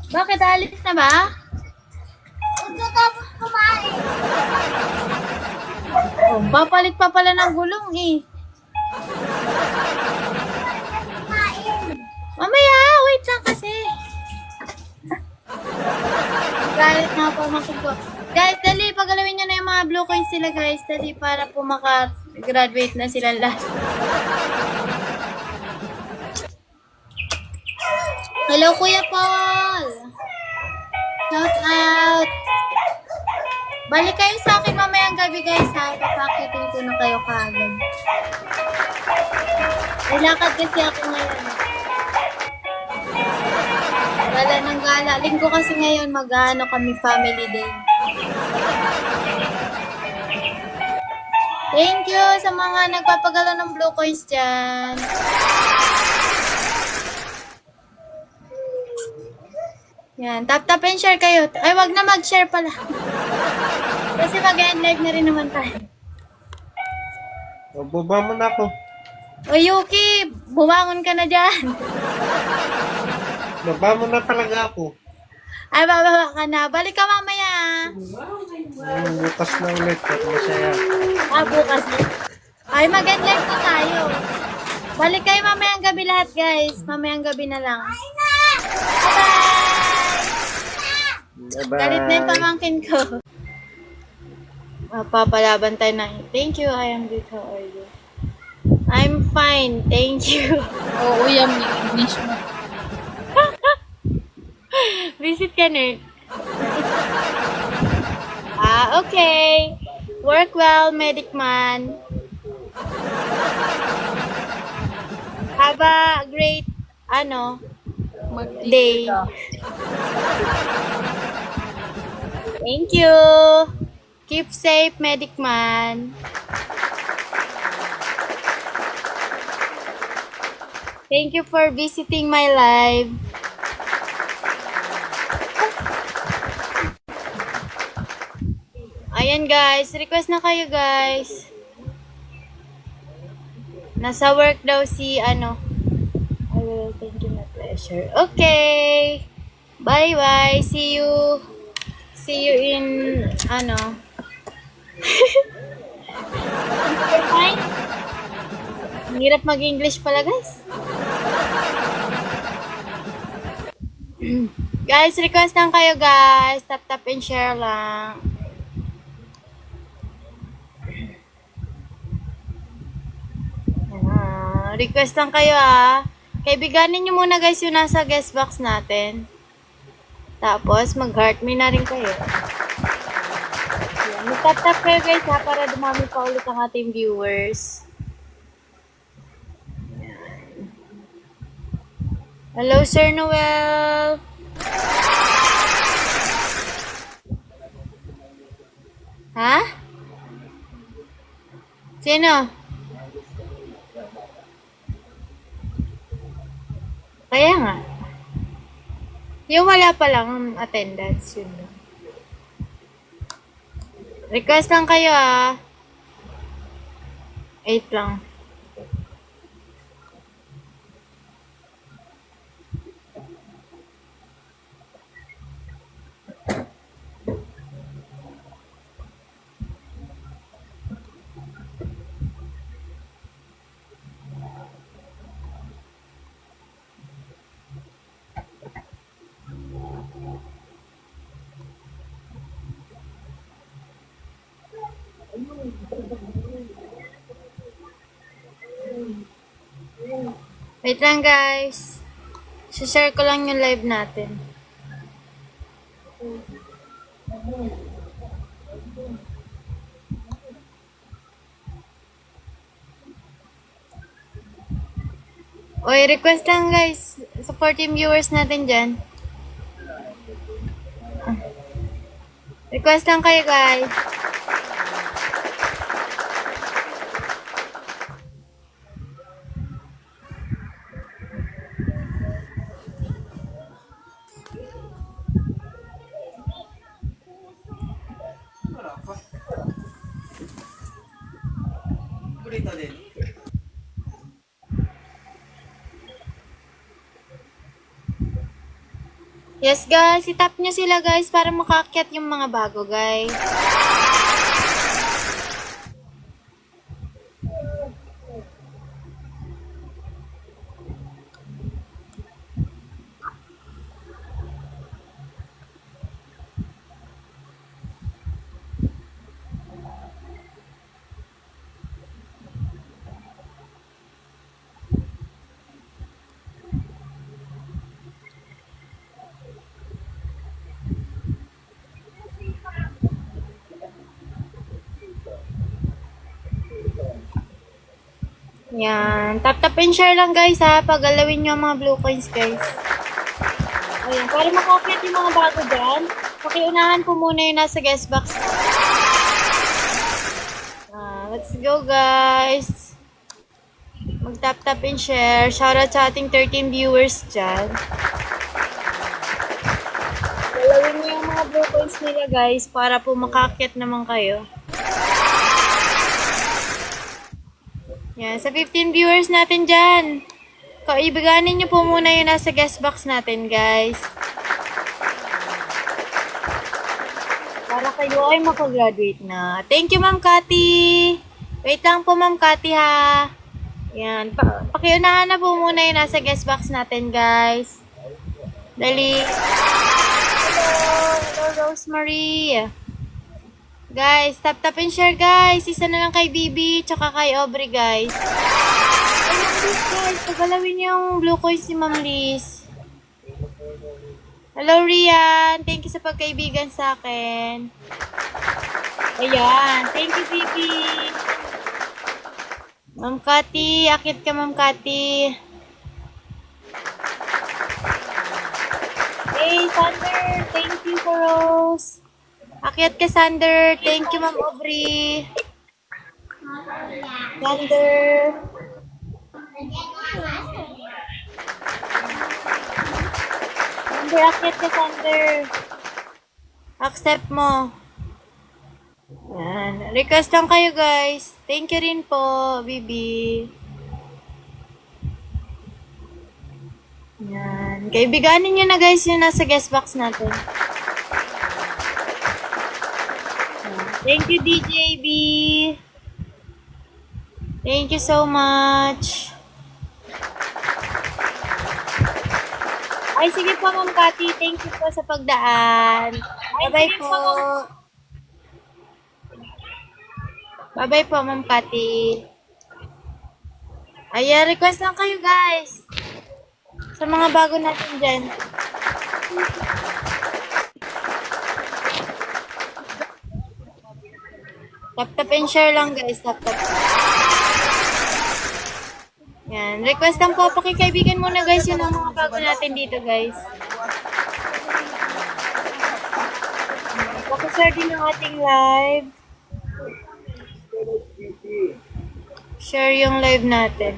Bakit alis na ba? Pagkatapos kumain. Oh, papalit pa pala ng gulong eh. Mamaya, wait lang kasi. Galit na ako makikita. Guys, dali, pagalawin nyo na yung mga blue coins sila, guys. Dali, para po maka-graduate na sila lahat. Hello, Kuya Paul! Shout out! Balik kayo sa akin mamayang gabi, guys, ha? Papakitin ko na kayo kaagad. May lakad kasi ako ngayon. Wala nang gala. Linggo kasi ngayon mag-ano kami family day. Thank you sa mga nagpapagalo ng blue coins dyan. Yan, tap and share kayo. Ay, wag na mag-share pala. Kasi mag-end live na rin naman tayo. Baba mo na ako. O Yuki, bumangon ka na dyan. Baba mo na talaga ako. Ay, bababa ka na. Balik ka mamaya. Bukas na ulit. At masaya. Bukas. Ay, mag-end live na tayo. Balik kayo mamayang gabi lahat, guys. Mamayang gabi na lang. Bye-bye! Bye-bye. Galit na yung pamangkin ko. Papalaban tayo na. Thank you, I am good. How are you? I'm fine, thank you. Oo, yan yung English mo. Visit ka, nerd. Okay. Work well, medic man. Have a great, day. Thank you. Keep safe, medic man. Thank you for visiting my live. Ayan guys, request na kayo guys. Nasa work daw si I will thank you, my pleasure. Okay. Bye bye. See you in Fine. Ang hirap mag-English pala guys. Guys, request lang kayo guys. Tap and share lang. Request lang kayo Kaibiganin nyo muna guys yung nasa guest box natin. Tapos mag-heart me na rin kayo. Ayan, mag-tap kayo guys para dumami pa ulit ang ating viewers. Ayan. Hello Sir Noel. Ha? Sino? Kaya nga. Yung wala pa lang ang attendance, yun lang. Request lang kayo 8 lang. Wait lang guys. Share ko lang yung live natin. Oy, request lang guys. Support yung viewers natin dyan. Request lang kayo guys. Yes guys, itap nyo sila guys para makaakyat yung mga bago guys. Yan. Tap and share lang guys Pagalawin nyo ang mga blue coins guys. Ayan. Para makakit yung mga bago dyan, pakiunahan po muna yung nasa guest box. Let's go, guys. Mag-tap and share. Shoutout sa ating 13 viewers dyan. Galawin niyo yung mga blue coins nila, guys, para po makakit naman kayo. Yan, sa 15 viewers natin dyan. Kaibiganin niyo po muna yung nasa guest box natin, guys. Para kayo ay makagraduate na. Thank you, Ma'am Cathy. Wait lang po, Ma'am Cathy, ha. Yan. Pakiunahan na po muna yung nasa guest box natin, guys. Dali. Hello, Rosemary. Guys, tap and share, guys. Isa na lang kay Bibi, tsaka kay Aubrey, guys. Ay, Ma'am Liz, guys. Pagalawin yung blue coins si Ma'am Liz. Hello, Rian. Thank you sa pagkaibigan sa akin. Ayan. Thank you, Bibi. Ma'am Cathy. Akit ka, Ma'am Cathy. Hey, Sander. Thank you for Rose. Akyat ka, Sander. Thank you, Ma'am Aubrey. Sander. Sander, akyat ka, Sander. Accept mo. Yan. Request lang kayo, guys. Thank you rin po, Bibi. Yan. Kaibiganin nyo na, guys, yung nasa guest box natin. Thank you, DJB. Thank you so much. Ay, sige po, Ma'am Cathy. Thank you po sa pagdaan. Bye-bye po. Bye-bye po, Ma'am Cathy. Ayan, request lang kayo, guys. Sa mga bago natin dyan. Tap and share lang, guys. Tap. Yan. Request lang po. Pakikaibigan muna, guys. Yun ang mga bago natin dito, guys. Pakishare din ang ating live. Share yung live natin.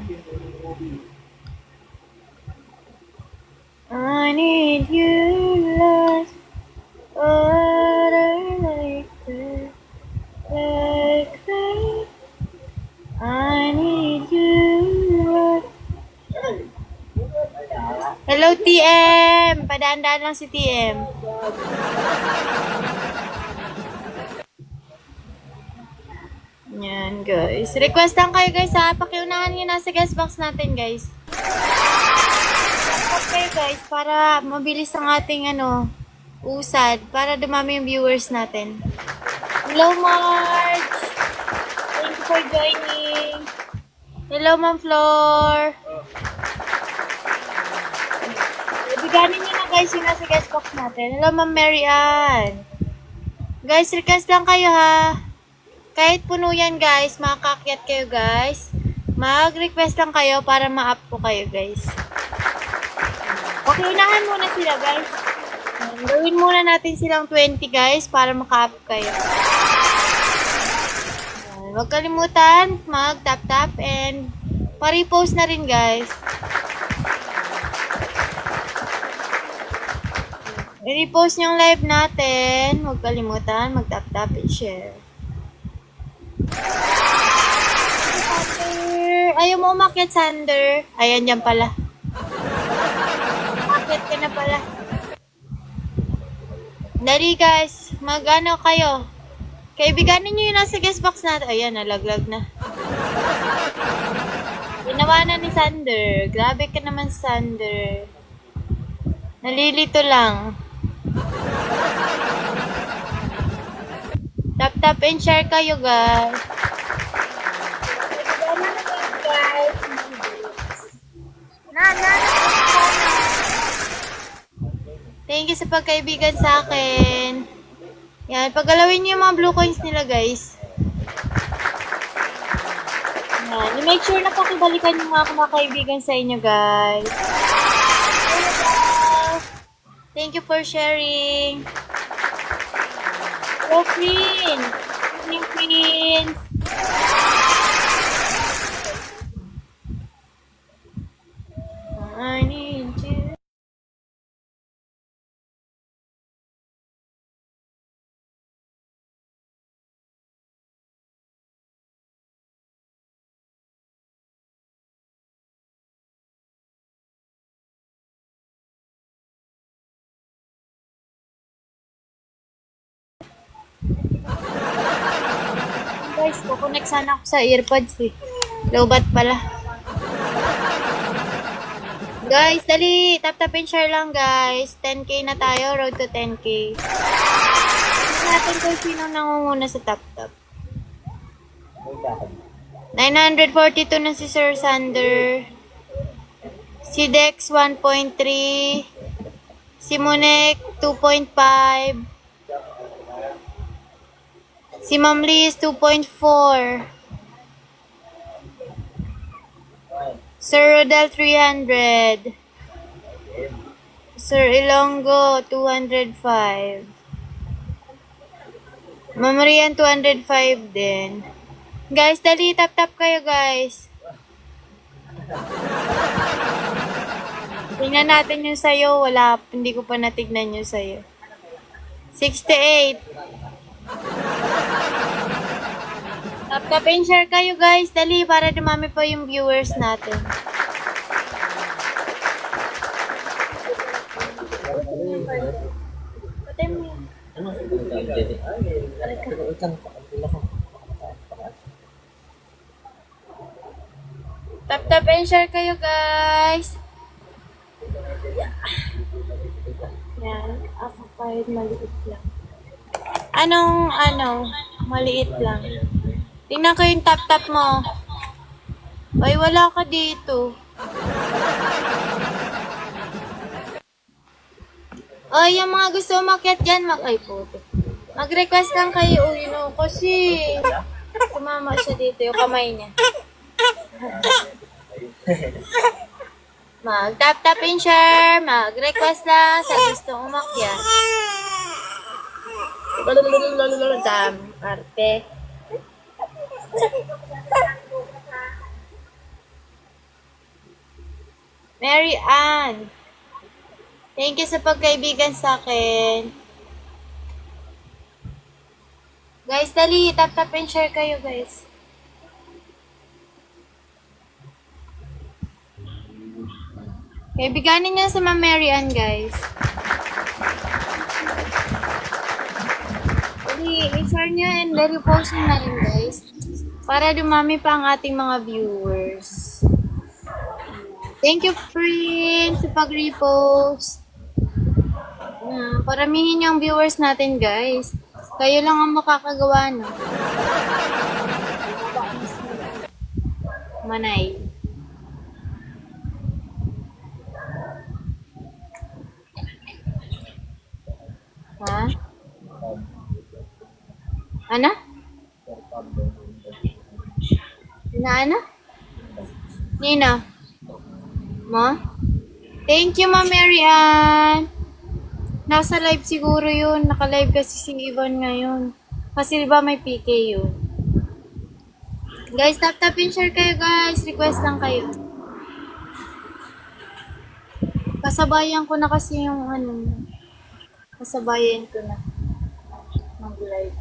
I need you last water like that. Like that, I need you. Hello, TM. Padaan-daan lang si TM. Yan, guys. Request lang kayo, guys, ha. Pakiunahan nyo nasa guest box natin, guys. Request kayo, guys, para mabilis ang ating, usad. Para dumami yung viewers natin. Hello, Marge. Thank you for joining. Hello, Ma'am Flor. Ibiganin nyo na, guys, yung nasa guest box natin. Hello, Ma'am Mary Ann. Guys, request lang kayo, ha. Kahit puno yan, guys, makakakyat kayo, guys. Mag-request lang kayo para ma-up po kayo, guys. Pakiunahan muna sila, guys. Gawin muna natin silang 20, guys, para maka-up kayo. Huwag kalimutan, mag-tap and pa-repost na rin, guys. I-repost yung live natin. Huwag kalimutan, mag-tap and share. Ayaw mo umakyat, Sander. Ayan, dyan pala. Umakyat ka na pala. Dali, guys. Mag-ano kayo. Kaibiganin nyo yung nasa guest box natin. Ayan, nalaglag na. Ginawa na ni Sander. Grabe ka naman, Sander. Nalilito lang. Tap and share kayo, guys. Guys. Thank you sa pagkaibigan sa akin. Yan, paggalawin niyo yung mga blue coins nila, guys. Yan, make sure na pakibalikan yung mga kumakaibigan sa inyo, guys. Thank you for sharing. Hello, Queen. Good evening, Queen. guys. Kukonect sana ako sa earpods eh. Lobat pala. Guys, dali. Tap and share lang guys. 10k na tayo. Road to 10k. Tignan natin kung sino nangunguna sa tap. 942 na si Sir Sander. Si Dex 1.3. Si Monek 2.5. Si Ma'am Liz 2.4. Sir Rodel 300. Sir Ilonggo 205. Ma'am Rian 205 din. Guys, dali tap kayo guys. Tingnan natin yung sayo. Wala, hindi ko pa natignan yung sayo. 68. Tap and share kayo guys. Dali para dumami pa yung viewers natin. Patay mo yun. Tap and share kayo guys. Yan. Ako kahit maliit lang. Maliit lang. Tingnan ko yung tap mo. Ay, wala ka dito. Ay, yung mga gusto umakyat dyan, mag-request lang kayo, kasi tumama siya dito, yung kamay niya. Mag-tap and share, mag-request lang sa gustong umakyat. Arte. Mary Ann. Thank you sa pagkaibigan sa akin. Guys, dali. Tap and share kayo, guys. Kaibiganin niyo sa Ma'am Mary Ann, guys. Dali, i-share niyo and repost niyo na rin, guys. Para dumami pa ang ating mga viewers. Thank you, friends, sa pag-repost. Paramihin yung viewers natin, guys. Kayo lang ang makakagawa, no? Manay. Ha? Ano? Ano? Nina? Ma? Thank you, Ma'am Mary Ann. Nasa live siguro yun. Naka-live kasi si Ivan ngayon. Kasi diba may PK yun. Guys, tap and share kayo guys. Request lang kayo. Kasabayan ko na kasi yung kasabayan ko na mag-live.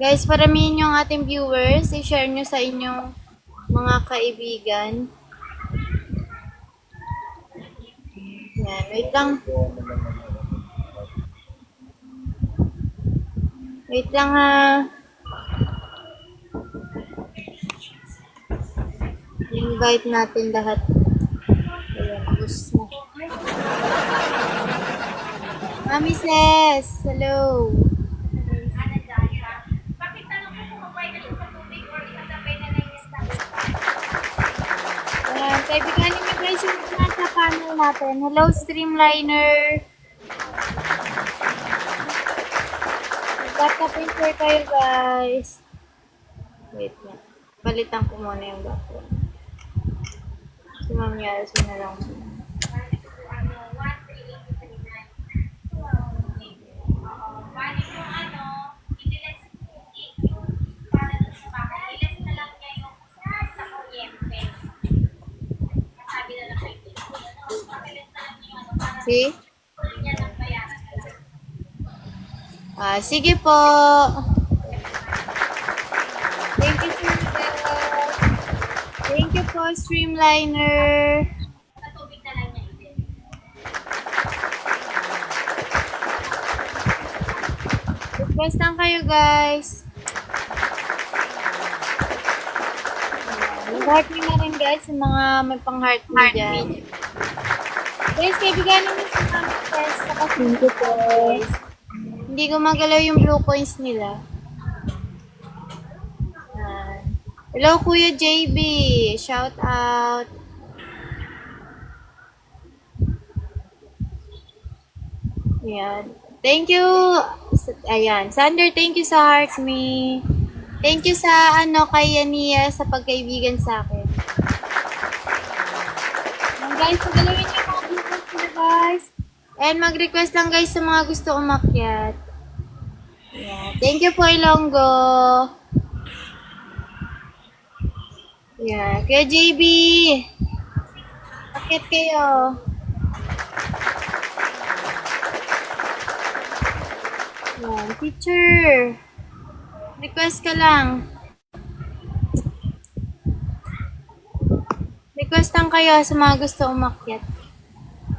Guys, paramihin yung ating viewers. I-share nyo sa inyong mga kaibigan. Yan, wait lang. Wait lang ha. I-invite natin lahat. Ayan, gusto na. Mami Ses, hello. Kaibiganin niyo guys yung nasa panel natin. Hello, Streamliner. Magkaka-picture kayo guys. Wait na. Balitan ko muna yung background. Si Ma'am Yaris na lang. See? Sige po. Thank you, sir. Thank you po, Streamliner. Request lang kayo, guys. Mag-heart me na rin, guys, yung mga may pang-heart me dyan. Guys, kaibigan namin sa mga guys, sa kasinto ko. Hindi gumagalaw yung blue coins nila. Hello, Kuya JB. Shout out. Ayan. Thank you. Ayan. Sander, thank you sa heart me. Thank you sa kay Yania sa pagkaibigan sa akin. Ayan, guys, pagalawin niyo mga bukas nila, guys. And mag-request lang, guys, sa mga gusto umakyat. Ayan. Thank you po, Ilonggo. Ayan. Kuya JB. Akyat kayo. Ayan. Teacher. Request ka lang. Request lang kayo sa mga gusto umakyat.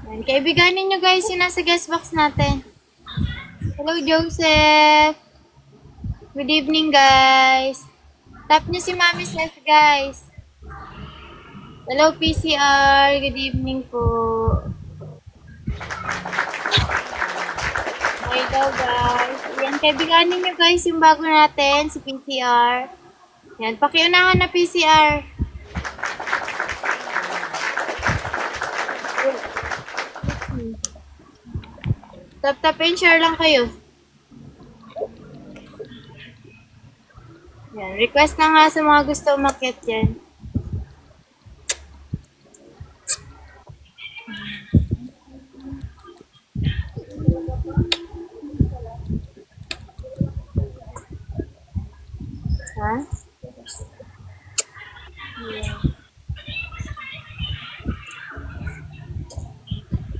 Ayan. Kaibiganin nyo, guys, yung nasa guest box natin. Hello, Joseph. Good evening, guys. Tap nyo si Mami Seth, guys. Hello, PCR. Good evening po. Okay daw, guys. Ayan, kaibiganin nyo, guys, yung bago natin, si PCR. Ayan, pakiunahan na PCR. Tap and share lang kayo. Ayan, request na nga sa mga gusto umakyat dyan. Ha?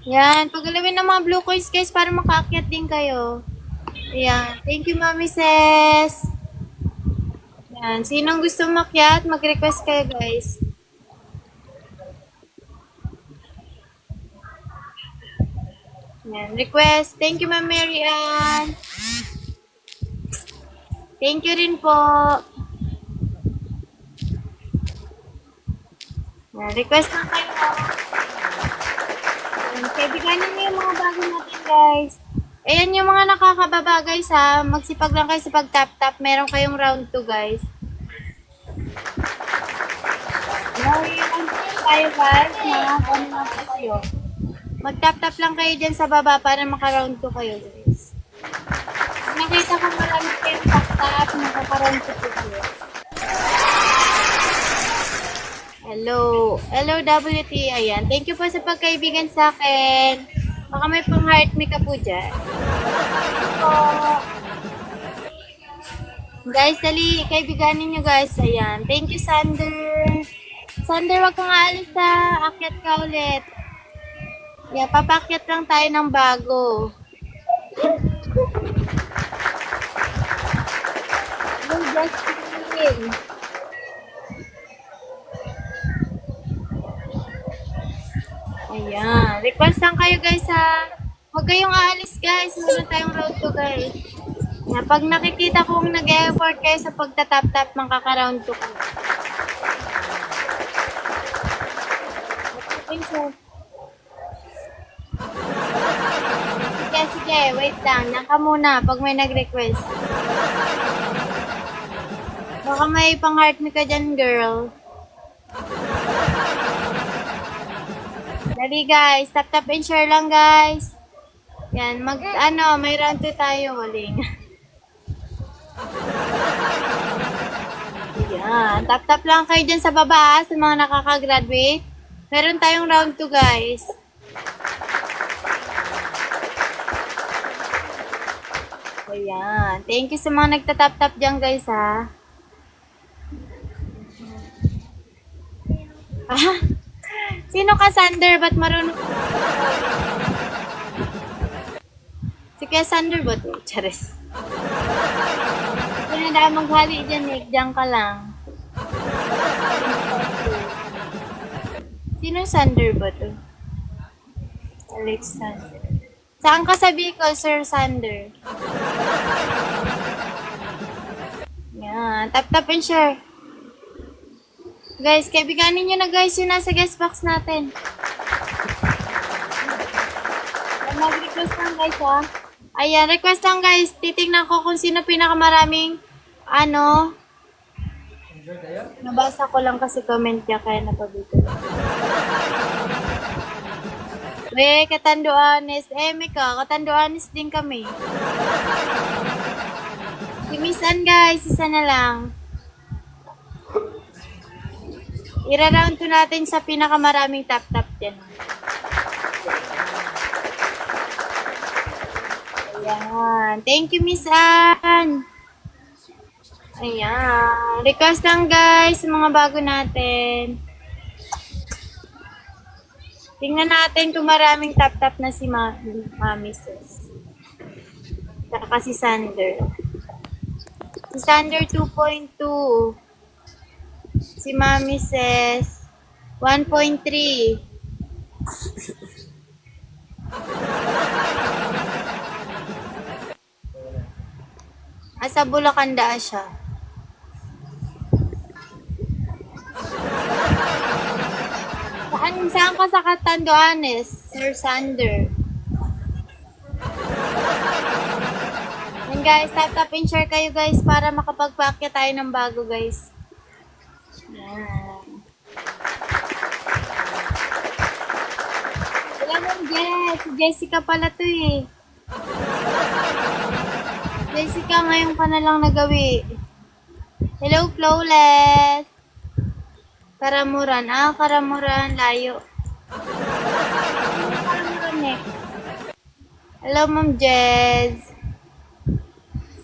Yan, pagalawin ng mga blue coins, guys, para makaakyat din kayo. Ayan, thank you, Mami Ses. Yan, sinong gusto umakyat, mag-request kayo, guys. Yan, request. Thank you, Ma'am Mary Ann. Thank you rin po. Yan, request lang kayo. Kaibiganin niyo yung mga bago natin, guys. Ayan yung mga nakakababa, guys, ha. Magsipag lang kayo sa pag-tap-tap. Meron kayong round 2, guys. Round 2 tayo, guys. Ano na po kayo. Mag-tap-tap lang kayo dyan sa baba para maka-round 2 kayo, guys. Nakita ko marami kayong tap-tap. Nakaka-round 2 po kayo. Hello. Hello, WT. Ayan. Thank you po sa pagkaibigan sa akin. Baka may pang-heart me ka po dyan. Po. Guys, dali. Kaibiganin nyo, guys. Ayan. Thank you, Sander. Sander, wag kang aalis ha. Akyat ka ulit. Yeah, papakyat lang tayo ng bago. Hello, Justin. Ayan. Request lang kayo, guys, ha. Huwag kayong aalis, guys. Meron tayong round 2, guys. Ayan. Pag nakikita kong nag-effort kayo sa pagtatap-tap, makaka-round 2 kayo. Sige. Wait lang. Naka muna pag may nag-request. Baka may pang-heart me ka dyan, girl. Dali, guys. Tap and share lang, guys. Yan. May round 2 tayo. Waling. Yan. Tap lang kayo dyan sa baba, sa mga nakaka-graduate. Meron tayong round 2, guys. Ayan. Thank you sa mga nagtatap-tap dyan, guys, ha. Ah? Sino ka, Sander? Ba't marunong? Si Kuya Sander ba ito? Charis. Kung na maghali dyan, Nick. Diyan ka lang. Sino Sander ba ito? Alexander. Saan ka sa Bicol, Sir Sander? Tap and share. Guys, kaibiganin nyo na guys yung nasa guest box natin. Mag-request lang guys ha. Ayan, request lang guys. Titignan ko kung sino pinakamaraming nabasa ko lang kasi comment niya kaya napabito. We, Katanduanes. Mika, Katanduanes din kami. Si Miss Ann guys, isa na lang. Ira-round to natin sa pinakamaraming tap-tap din. Ayan. Thank you, Miss Ann. Ayan. Request lang guys sa mga bago natin. Tingnan natin kung maraming tap-tap na si Mami Sis. Saka si Sander. Si Sander 2.2. Si Mami Sis 1.3. Asa Bulacan daa siya. Saan ka sa Catanduanes, Sir Sander? And guys, tap and share kayo guys para makapagpakya tayo ng bago guys. Yan. Wala nang Jess. Si Jessica pala to eh. Jessica, ngayon ka na lang nagawi. Hello, Flawless. Karamuran. Karamuran. Layo. Karamuran eh. Hello, Ma'am Jez.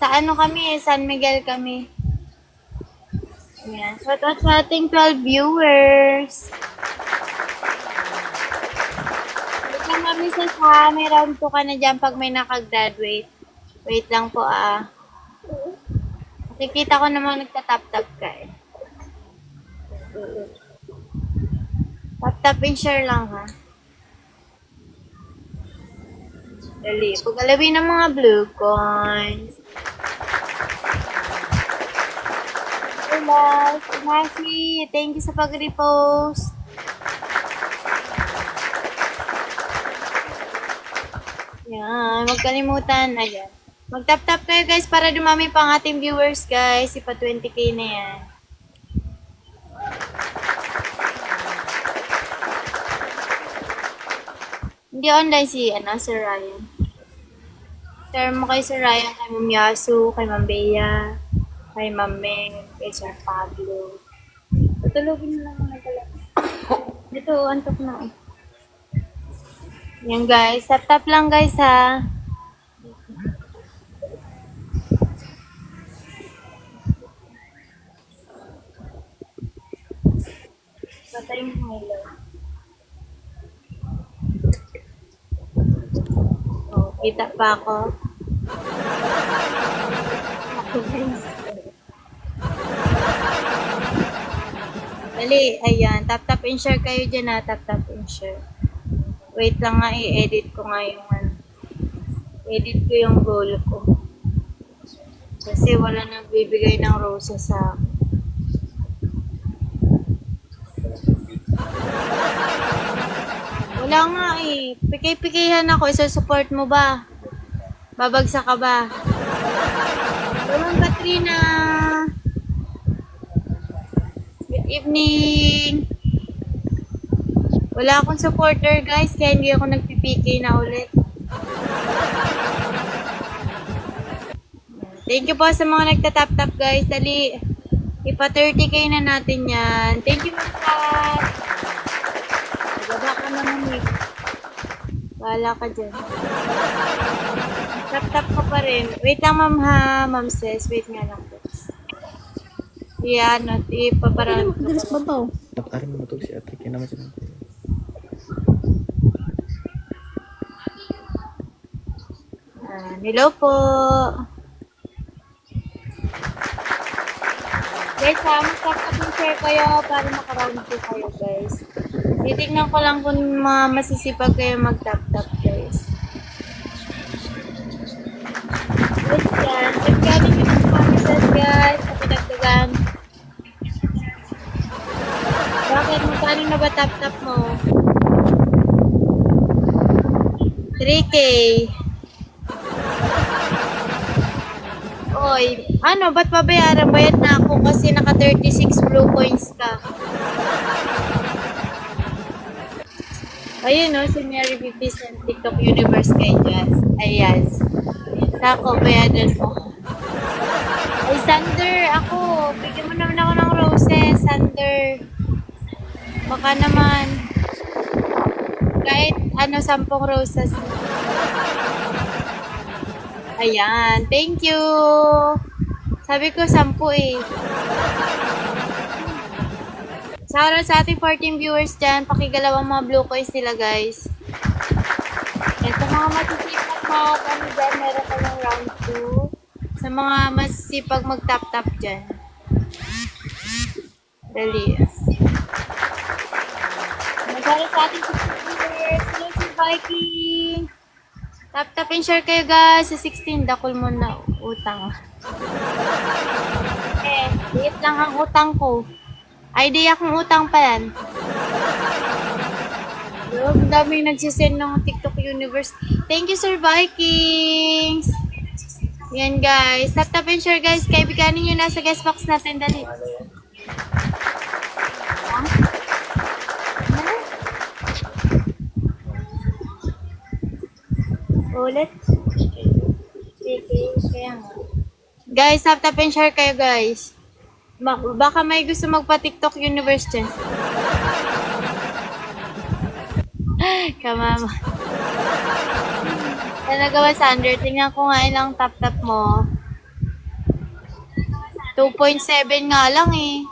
Sa ano kami? San Miguel kami. Ayan. Shout out sa ating 12 viewers. Wait lang, Mami Sis ha. May round 2 ka na dyan pag may nakagraduate. Wait lang po Nakikita ko naman nagtatap-tap ka eh. Tap-tap and share lang ha. Dali. Pag-alawin ng mga blue coins. Hello, Maki. Thank you sa pag-repost. Yan. Huwag kalimutan. Ayan. Mag-tap-tap kayo guys para dumami pa ang ating viewers guys. Ipa 20k na yan. Hindi online si Sir Ryan. Share mo kay Sir Ryan, kay Ma'am Yasu, kay Ma'am Bea, kay Ma'am Meng, kay Sir Pablo. Tutulogin na lang mga pala. Dito, antok na. Yan guys, tap-tap lang guys ha. Patay mo ilaw. Oh, kita pa ako. Ako guys. Dali, ayan. Tap-tap and share kayo dyan ha. Tap-tap and share. Wait lang nga, i-edit ko nga yung edit ko yung goal ko. Kasi wala nang bibigay ng roses sa akin. Wala nga eh. Pikay-pikayan ako. Isa-support mo ba? Babagsak ka ba? Hello, Katrina. Good evening. Wala akong supporter guys. Kaya hindi ako nagpipikay na ulit. Thank you po sa mga nagtatap-tap guys. Dali. Ipa 30k na natin yan. Thank you mga. Baba ka naman eh. Wala ka dyan. Tap-tap ko pa rin. Wait lang ma'am ha. Ma'am Sis. Wait nga lang po. Yan. Ipaparaan ko. Galis babaw. Napakarin mo matulog si Ate. Kaya naman siya. Hello po. Guys ha, mag-tap-tap share kayo para makaround po kayo guys. Titignan ko lang kung masisipag kayo mag-tap-tap guys. Wait yan. Tagkanin nyo ng pamitas guys. Sa pinagdagaan tap-tap mo. 3K. Oy, ano, ba't babayaran? Bayad na ako kasi naka 36 blue coins ka. Ayun, no, si Mary 50 Cent TikTok Universe kay Jazz. Ayan. Sako, bayadan mo. Ay, Sander, ako. Bigyan mo naman ako ng roses, Sander. Baka naman. Kahit, 10 roses. Ayan. Thank you. Sabi ko, 10 eh. Shoutout sa ating 14 viewers dyan. Pakigalaw ang mga blue coins nila, guys. Ito mga masisipag ano dyan, meron ka ng round 2. Sa mga masisipag mag-tap-tap dyan. Dali. Shoutout sa ating 15 viewers. Hello, si Viking. Tap-tap and share kayo, guys. Sa 16, dakol mo na utang. Liit lang ang utang ko. Idea kong utang pa yan. Ang daming nagsisend ng TikTok Universe. Thank you, Sir Vikings! Yan, guys. Tap and share, guys. Kaibiganin nyo na sa guest box natin. Dali. Ulit. Kaya nga. Guys, tap and share kayo, guys. Baka may gusto magpa-TikTok Universe dyan. Kamama. Talaga ba, Sander? Tingnan ko nga ilang tap-tap mo. 2.7 nga lang eh.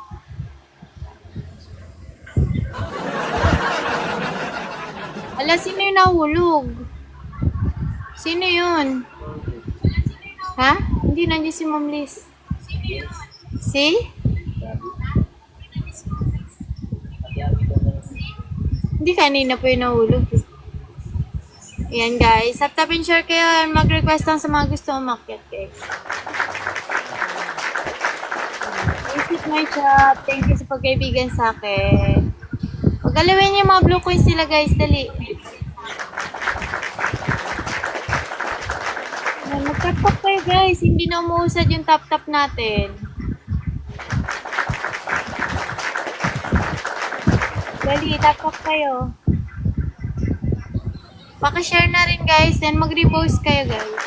Ala, sino yung nahulog? Sino yun? Ha? Hindi, nandiyan si Ma'am Liz. Si? Hindi, kanina po yung nahulog. Ayan, guys. Tap and share kayo. Mag-request lang sa mga gusto umakyat, guys. Visit my shop. Thank you sa pagkaibigan sa akin. Pag-alawin yung mga blue coins nila, guys. Dali. Mag-tap-tap kayo, guys. Hindi na umuusad yung tap-tap natin. Dali, tap-tap kayo. Paka-share na rin, guys. And mag-repost kayo, guys.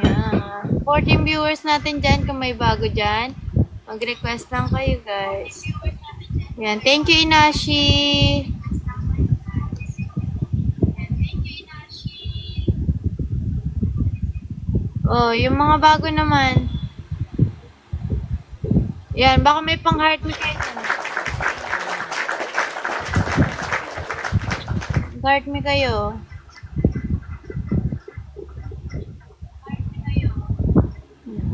Yan. 14 viewers natin dyan. Kung may bago dyan, mag-request lang kayo, guys. Yan. Thank you, Inashi. Oh, yung mga bago naman. Yan, baka may pang-heart me kayo. Heart me kayo.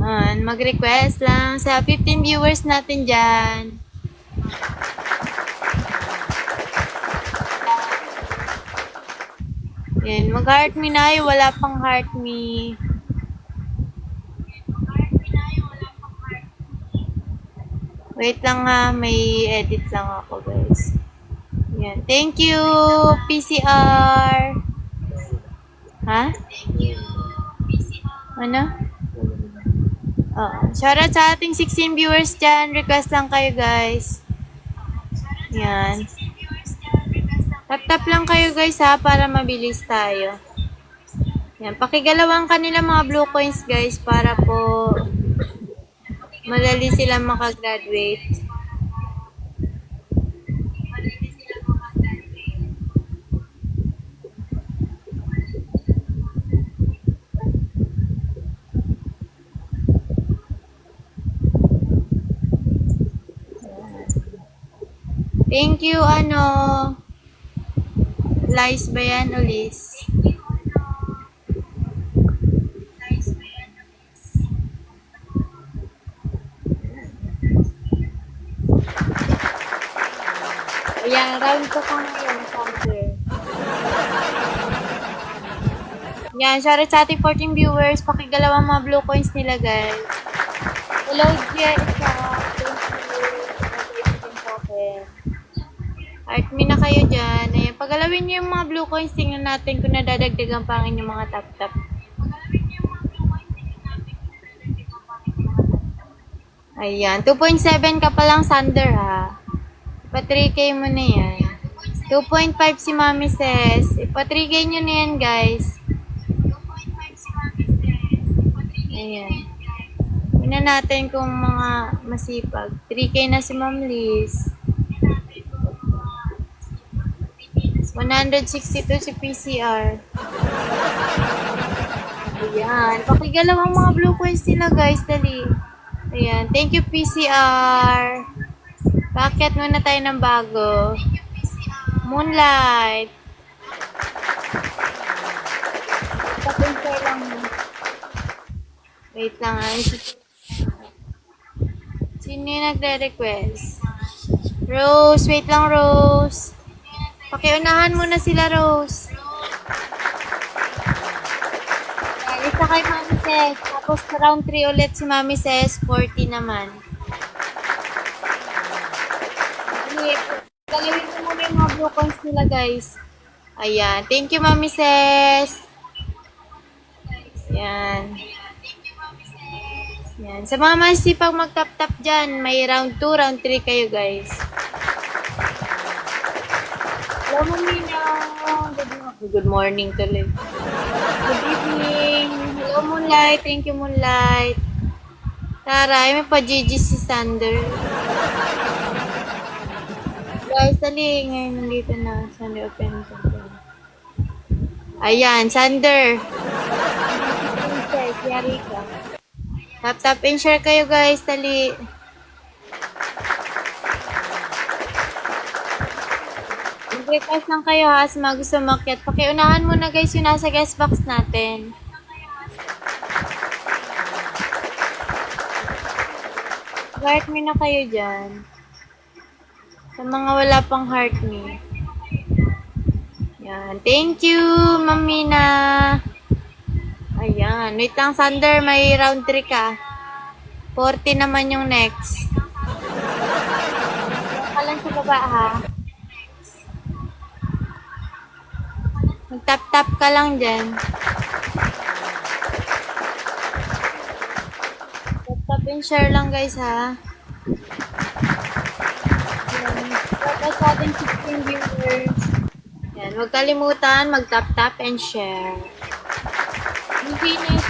Yan, mag-request lang sa 15 viewers natin dyan. Yan, mag-heart me na yun. Wala pang heart me. Wait lang ha, may edit lang ako, guys. Yan. Thank you, PCR. Ha? Ano? Shoutout sa ating 16 viewers dyan. Request lang kayo, guys. Yan. Tap-tap lang kayo, guys, ha, para mabilis tayo. Yan. Pakigalawang kanila mga blue coins, guys, para po madali sila makagraduate. Thank you, Lies ba yan, Ulis? Ayan, round ko pa ngayon, Sander. Yan, shoutout sa ating 14 viewers. Pakigalaw ang mga blue coins nila, guys. Hello, Jessica. Heart me na kayo dyan. Ayan, pagalawin nyo yung mga blue coins. Tingnan natin kung nadadagdagan pa ang inyong mga tap-tap. Ayan, 2.7 ka pa lang, Sander, ha? Pa 3K mo na yan. 2.5 si Mami Ses. Pa 3K nyo na yan, guys. Ayan. Tingnan natin kung mga masipag. 3K na si Ma'am Liz. 162 si PCR. Ayan. Pakigalaw ang mga blue coins nila, guys. Dali. Ayan. Thank you, PCR. Bakit muna tayo ng bago? Moonlight. Papunta lang. Wait lang. Sino yung nagre-request? Rose. Wait lang, Rose. Pakiunahan muna sila, Rose. Ayan, isa kay Mami Ses. Tapos round 3 ulit si Mami Ses. 40 naman. Galawin ko muna yung mga blue coins nila, guys. Ayan. Thank you, Mami Ses. Ayan. Ayan. Sa mga masipag mag-tap-tap dyan, may round 2, round 3 kayo, guys. Hello, Mamina. Good morning tuloy. Good evening. Hello, Moonlight. Thank you, Moonlight. Taray, may pa-GG si Sander. Guys, dali. Ngayon, nandito na. Sander, open. Ayan, Sander. Princess, yari ka. Tap and share kayo, guys. Dali. Mag-request lang kayo, ha, sa mga gusto makiat. Pakiunahan muna, guys, yung nasa guest box natin. Heart me na kayo dyan. Sa mga wala pang heart me. Yan. Thank you, Mamina. Ayan. Wait lang, Sander. May round 3 ka. 40 naman yung next. Huwag ka lang sa baba, ha. Mag-tap-tap ka lang dyan. Tap and share lang, guys, ha. Dapat sa ating 16 viewers. Yan, huwag kalimutan mag-tap and share. Hindi na yung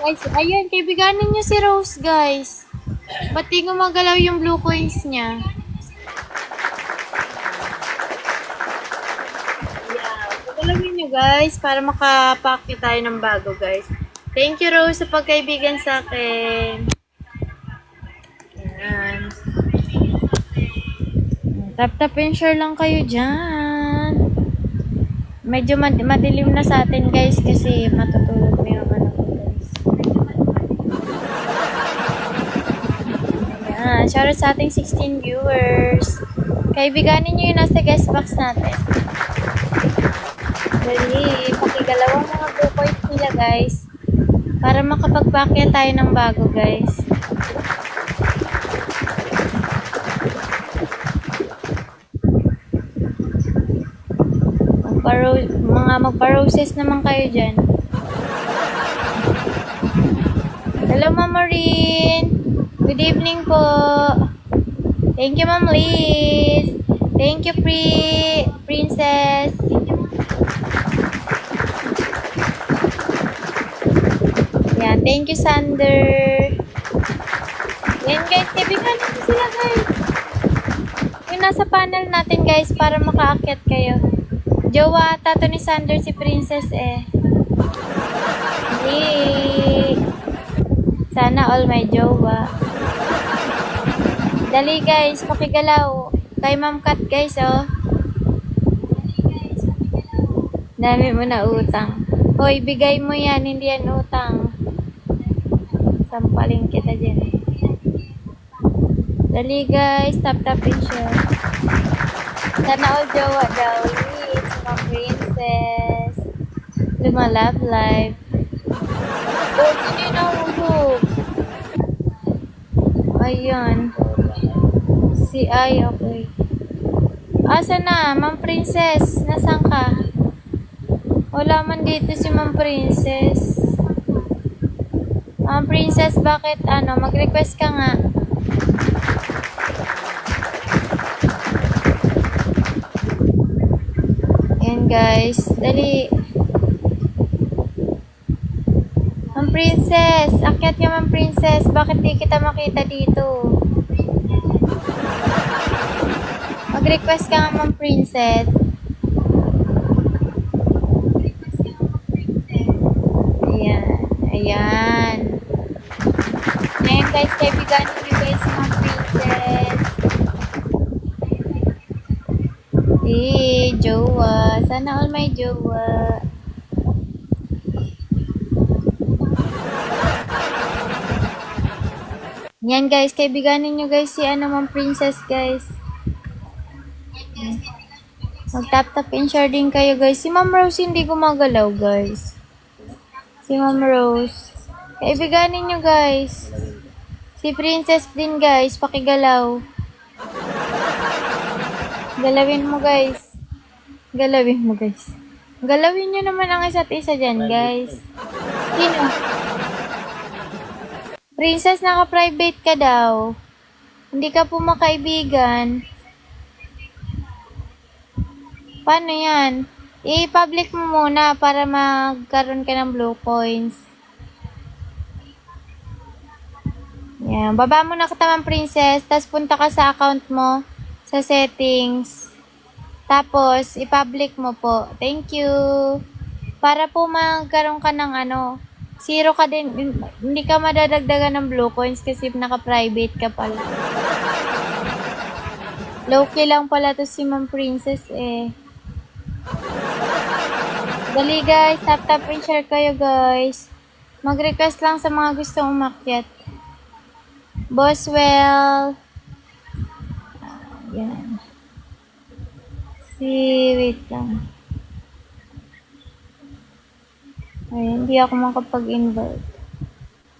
guys, ayun, kaibiganin nyo si Rose, guys. Ba't di gumagalaw yung blue coins niya? Yeah, pagalawin nyo, guys, para makapakit tayo ng bago, guys. Thank you, Rose, sa pagkaibigan sa akin. Ayan. Tap and share lang kayo dyan. Medyo madilim na sa atin, guys, kasi matutulog na yung ano ko, guys. Ayan. Shoutout sa ating 16 viewers. Kaibiganin nyo yung nasa guest box natin. Dali, pakigalawang mga blue coins nila, guys. Para makapagpakya tayo ng bago, guys. Magpa-roses naman kayo dyan. Hello, Ma'am Maureen. Good evening po. Thank you, Ma'am Liz. Thank you, Princess. Yan, thank you, Sander. Yan, guys. Kaibigan natin sila, guys. Yung nasa panel natin, guys, para makaakyat kayo. Jowa, tato ni Sander si Princess, eh. Yay! Sana all may jowa. Dali, guys. Pakigalaw. Kay Ma'am Kat, guys, oh. Dami mo na utang. Hoy, bigay mo yan. Hindi yan utang. Sampaling kita dyan. Dali, guys. Tap and share. Sana all jowa daw. Mga princess. Lumalove life. Oh, sino yung nahulog? Ayan. Si Ay, okay. Asa na? Ma'am Princess, nasan ka? Wala man dito si Ma'am Princess. Ma'am Princess, bakit mag-request ka nga? Ayan guys, dali. Ma'am Princess, akyat niyo Ma'am Princess. Bakit di kita makita dito? Mag-request ka nga Ma'am Princess. Ayan, ayan. Ngayon guys, kaibigan niyo guys si Ma'am Princess. Jowa. Sana all may jowa. Yan guys, kaibiganin nyo guys si Ma'am Princess guys. Mag-tap-tap and share din kayo guys. Si Ma'am Rose hindi gumagalaw guys. Si Ma'am Rose. Kaibiganin nyo guys. Si Princess din guys, pakigalaw. Galawin mo guys. Galawin mo guys. Galawin nyo naman ang isa't isa dyan guys. Sino? Princess, naka-private ka daw. Hindi ka po makaibigan. Paano yan? I-public mo muna para magkaroon ka ng blue coins. Yan. Baba mo na kita Ma'am Princess. Tapos punta ka sa account mo. Sa settings. Tapos, i-public mo po. Thank you. Para po magkaroon ka ng zero ka din. Hindi ka madadagdagan ng blue coins kasi naka-private ka pala. Low-key lang pala to si Ma'am Princess eh. Dali guys, tap-tap and share kayo guys. Mag-request lang sa mga gustong umakyat. Boswell. Yan. Wait lang. Ay, hindi ako makapag-invite.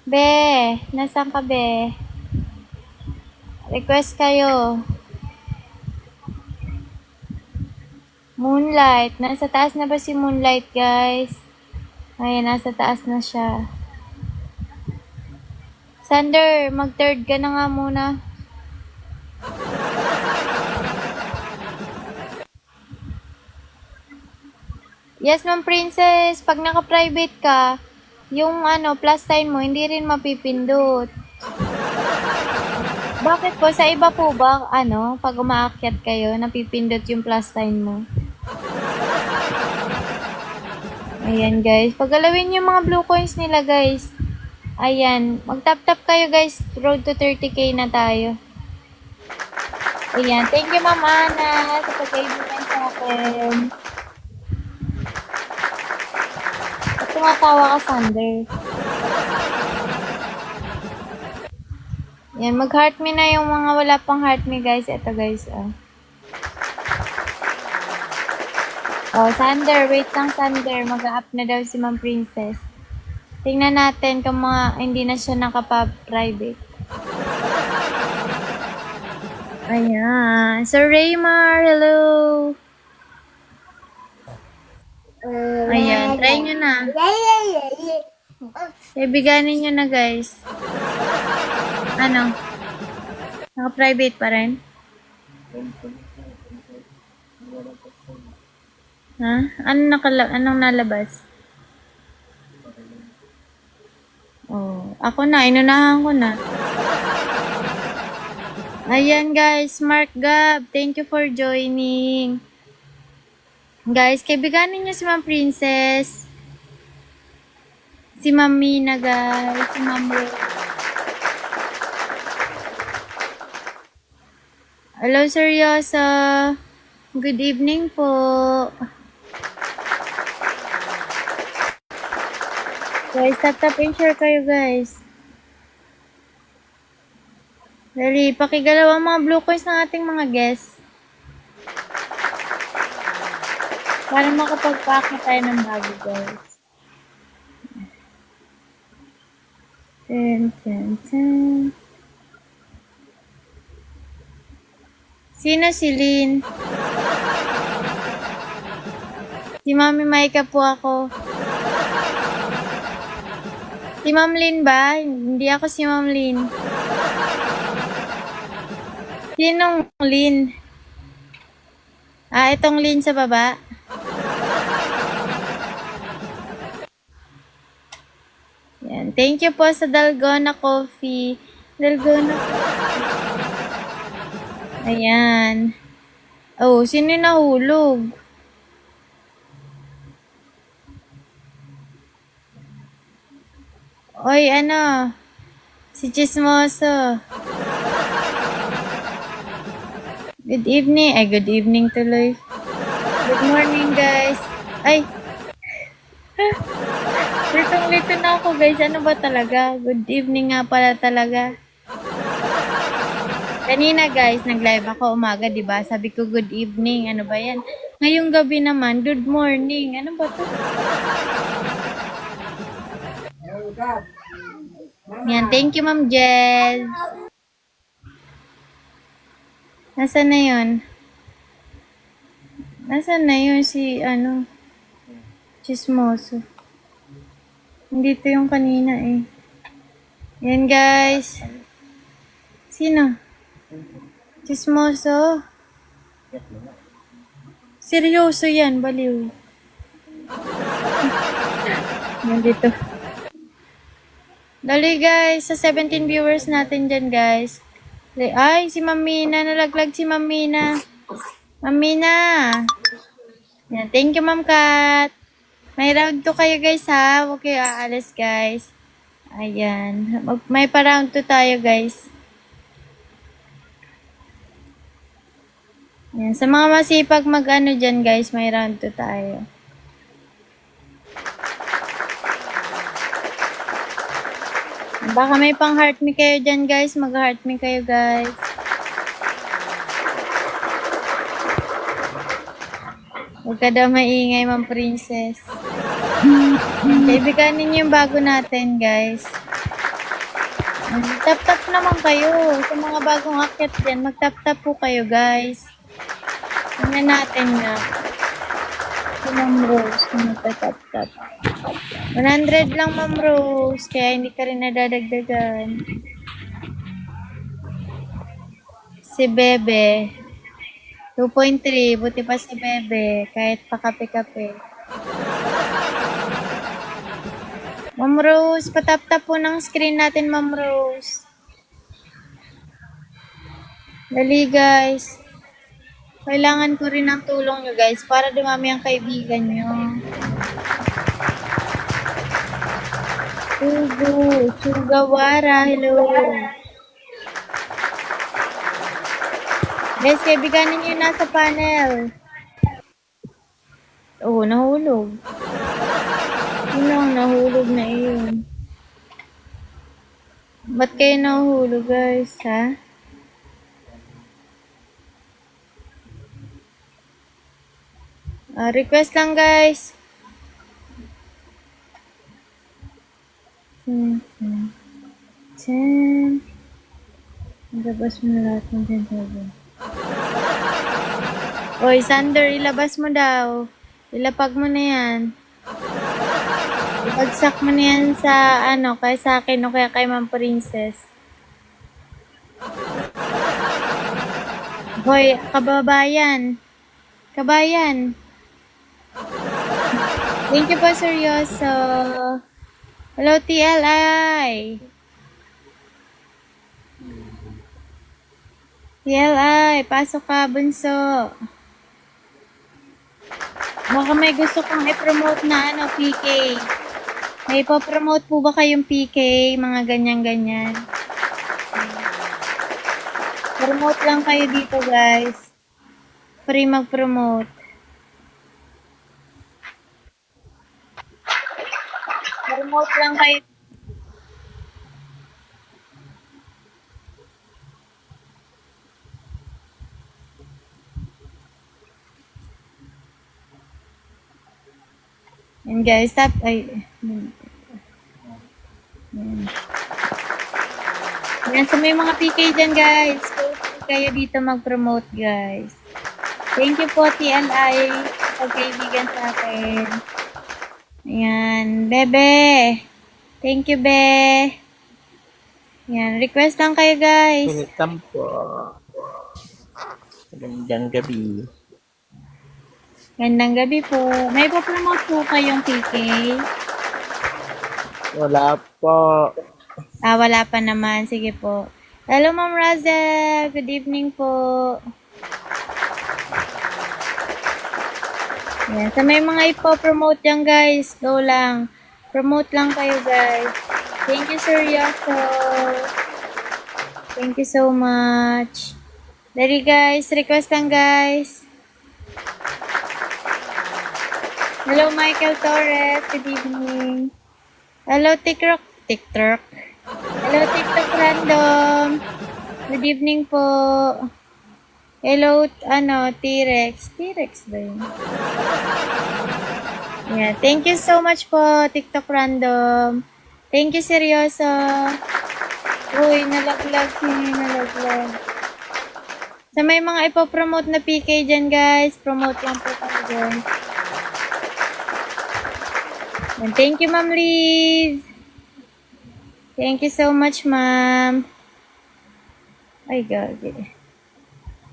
Be, nasaan ka be? Request kayo. Moonlight. Nasa taas na ba si Moonlight, guys? Ayan, nasa taas na siya. Sander, mag-third ka na nga muna. Yes, Ma'am Princess. Pag naka-private ka, yung plus sign mo, hindi rin mapipindot. Bakit po? Sa iba po ba, pag umaakyat kayo, napipindot yung plus sign mo? Ayan, guys. Paggalawin yung mga blue coins nila, guys. Ayan. Mag-tap-tap kayo, guys. Road to 30k na tayo. Ayan. Thank you, Ma'am Ana, sa pag-kaibigan sa akin. Tumatawa ka, Sander. Yan, mag-heart me na yung mga wala pang heart me, guys. Ito, guys, Oh, Sander. Wait lang, Sander. Mag-up na daw si Ma'am Princess. Tingnan natin kung hindi na siya nakapa-private. Ayan. Sir Raymar, hello. Ayan, try nyo na. Ibiganin nyo na, guys. Naka-private pa rin? Ha? Anong nalabas? Oh, ako na, inunahan ko na. Ayan, guys, Mark Gab, thank you for joining. Guys, kaibiganin niyo si Ma'am Princess. Si Ma'am Mina, guys. Si Ma'am Rose. Hello, seryoso. Good evening po. Guys, tap and share kayo, guys. Dali, pakigalaw ang mga blue coins ng ating mga guests. Para makapagpakit tayo ng bago, guys. Ten. Sino si Lynn? Si Mami Maika po ako. Si Ma'am Lynn ba? Hindi ako si Ma'am Lynn. Sinong Lynn? Itong Lynn sa baba. Yan. Thank you po sa Dalgona Coffee. Dalgona Ayan. Oh, sino yung nahulog? Oy, ano? Si Chismoso. Good evening. Good evening tuloy. Good morning, guys. Ay. Litong-lito na ako, guys. Ano ba talaga? Good evening nga pala talaga. Kanina, guys, nag-live ako umaga, di ba? Sabi ko, good evening. Ano ba yan? Ngayong gabi naman, good morning. Ano ba to? Yan, thank you, Ma'am Jess. Nasaan na yun? Nasaan na yun si, Chismoso? Hindi to yung kanina eh. Yan, guys. Sino? Chismoso. Seryoso yan, baliw. Nandito. Dali, guys. Sa 17 viewers natin dyan, guys. Ay, si Mamina. Nalaglag si Mamina. Mamina. Yan. Thank you, Ma'am Kat. May round 2 kayo, guys, ha? Huwag kayo aalis, guys. Ayan. May pa round 2 tayo, guys. Yan. Sa mga masipag mag-ano dyan, guys, may round 2 tayo. Baka may pang heart me kayo dyan, guys. Mag-heart me kayo, guys. Huwag ka daw maingay, Ma'am Princess. Kaibigan ninyo yung bago natin, guys. Tap-tap naman kayo. Sa mga bagong akit dyan, mag-tap-tap po kayo, guys. Tingnan natin nga. Si Ma'am Rose, mag-tap-tap. 100 lang, Ma'am Rose. Kaya hindi ka rin nadadagdagan. Si Bebe. 2.3. Buti pa si Bebe. Kahit pa kape-kape. Ma'am Rose, patap-tap po ng screen natin, Ma'am Rose. Dali, guys. Kailangan ko rin ng tulong nyo, guys, para dumami ang kaibigan nyo. Sugawara, hello. Guys, kaibigan ninyo nasa panel. Oh, nahulog. Yun ang nahulog na iyon. Ba't kayo nahulog, guys, ha? Request lang, guys. Ilabas mo na lahat ng 10,000. Oy, Sander, ilabas mo daw. Ilapag mo na yan. Ibagsak mo na yan sa, kay sa akin o kaya kay Ma'am Princess. Hoy, kababayan. Kabayan. Thank you po, seryoso. Hello, TLI. TLI, pasok ka, bunso. Baka may gusto kong i-promote na PK. May ipopromote po ba kayong PK? Mga ganyan-ganyan. Promote lang kayo dito, guys. Free mag-promote. Promote lang kayo. And guys, tap. Yan, so may mga PK dyan, guys. Post kayo dito mag-promote, guys. Thank you po, TLI, sa pagkaibigan sa akin. Ayan, Bebe. Thank you, Be. Ayan, request lang kayo, guys. Welcome po. Magandang gabi. Gandang gabi po. May pa-promote po kayong PK? Wala po. Wala pa naman. Sige po. Hello, Ma'am Razel. Good evening po. Yan. Sa may mga ipo-promote yan, guys. Go lang. Promote lang kayo, guys. Thank you, Sir Yaso. Thank you so much. Dari, guys. Request lang, guys. Hello, Michael Torres. Good evening. Hello, TikTok. Hello, TikTok Random. Good evening po. Hello, T-Rex. T-Rex ba yun? Yeah, thank you so much po, TikTok Random. Thank you, seryoso. Uy, nalaglag. Sa may mga ipopromote na PK dyan, guys, promote lang po kami dyan. And thank you, Ma'am Liz. Thank you so much, ma'am. Ay, gagi.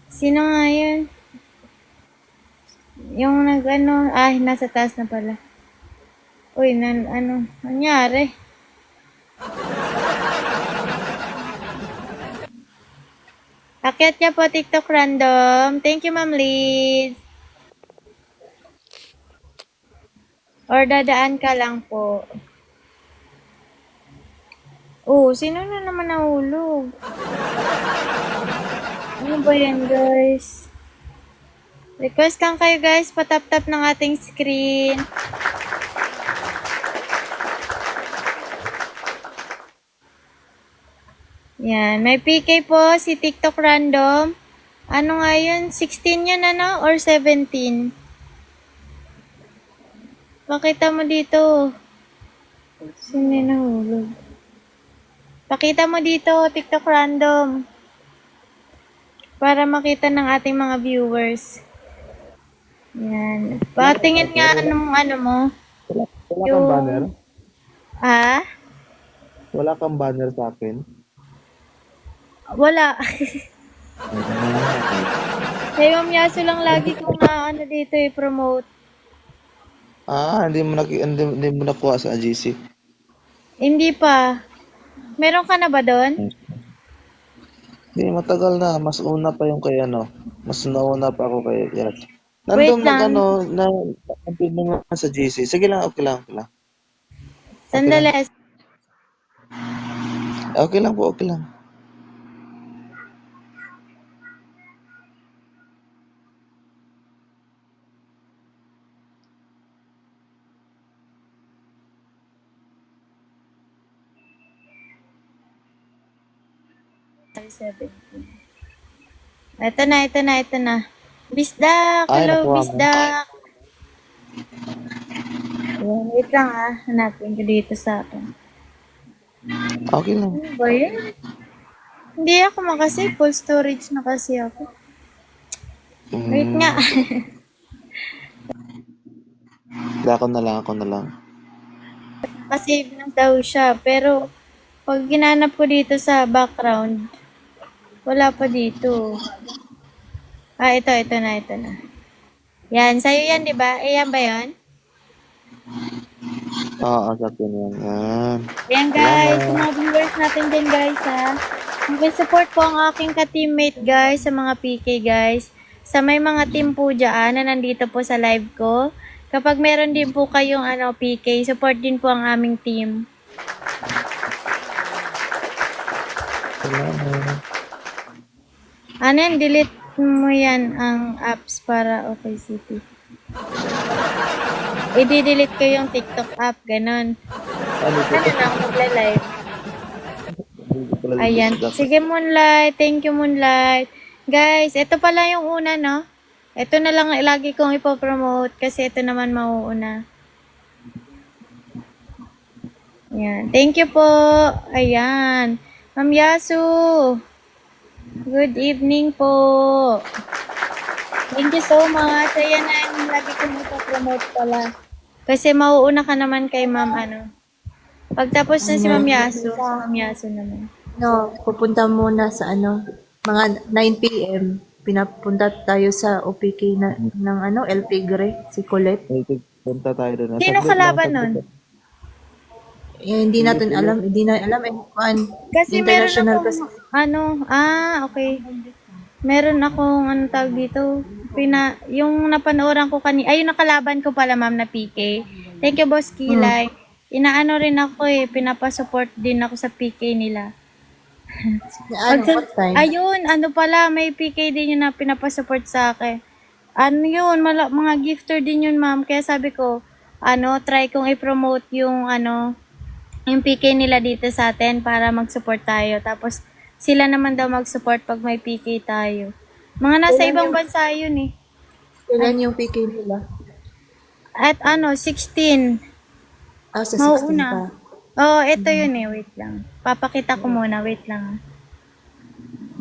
Sino nga yun? Yung nasa taas na pala. Uy, nangyari? Akyat niya po, TikTok Random. Thank you, Ma'am Liz. Or dadaan ka lang po. Sino na naman nahulog? Ano ba yan, guys? Request lang kayo, guys. Patap-tap ng ating screen. Yan. May PK po si TikTok Random. Ano nga yun? 16 yun, Or 17? Pakita mo dito. Sino na nahulog? Pakita mo dito, TikTok Random. Para makita ng ating mga viewers. Yan. Patingin nga anong mo. Wala kang banner? Wala kang banner sa akin? Wala. Kaya Ma'am Yaso lang lagi kong dito i-promote. Hindi mo nakuha sa GC. Hindi pa. Meron ka na ba doon? Hindi, matagal na. Mas una pa yung kay Mas nauna pa ako kay Yat. Wait Nandun lang. nandun na nga sa GC. Sige lang, okay lang. Sandali. Okay lang po, okay lang. Ito na. Bisdak! Hello, nakuha mo. Bisdak! Ayan, wait lang hanapin ko dito sa akin. Okay lang. Ano ba yun? Hindi ako makasave. Full storage na kasi ako. Wait nga. Ako na lang. Makasave na daw siya. Pero, pag ginanap ko dito sa background, wala pa dito. Ito na. Yan, sa'yo yan, di ba? Yan ba yan? Oo, sa akin yan. Yan guys, sa mga viewers natin din guys mag-support po ang aking ka-teammate guys sa mga PK guys. Sa may mga team po dyan na nandito po sa live ko. Kapag meron din po kayong PK, support din po ang aming team. Delete mo yan ang apps para okay city. I-delete ko yung TikTok app, ganon. Ano na ako magla-live. Ayan. Sige, Moonlight. Thank you, Moonlight. Guys, ito pala yung una, no? Ito na lang lagi kong ipopromote kasi ito naman mauuna. Ayan. Thank you po. Ayan. Ma'am Yasu. Good evening po. Thank you so much. Ayan na yung lagi kong ipapromote pala. Kasi mauuna ka naman kay ma'am, ano. Pagtapos na si Ma'am Yaso, si Ma'am Yaso naman. No, pupunta muna sa mga 9 p.m. Pinapunta tayo sa OPK ng El Tigre, si Colette. Punta tayo doon. Sino kalaban nun? Hindi natin alam, hindi na alam. Kasi meron International akong, okay. Meron akong, tawag dito, yung napanooran ko kanina, yung nakalaban ko pala, ma'am, na PK. Thank you, Boss Kilay. Inaano rin ako pinapasupport din ako sa PK nila. What time? Ayun, pala, may PK din yun na pinapasupport sa akin. Yun, mga gifter din yun, ma'am. Kaya sabi ko, try kong i-promote yung PK nila dito sa atin para mag-support tayo. Tapos, sila naman daw mag-support pag may PK tayo. Mga nasa ibang bansa yun eh. Kailan yung PK nila? At 16. Sa 16 Mauuna. pa. Ito yun eh. Wait lang. Papakita ko muna. Wait lang.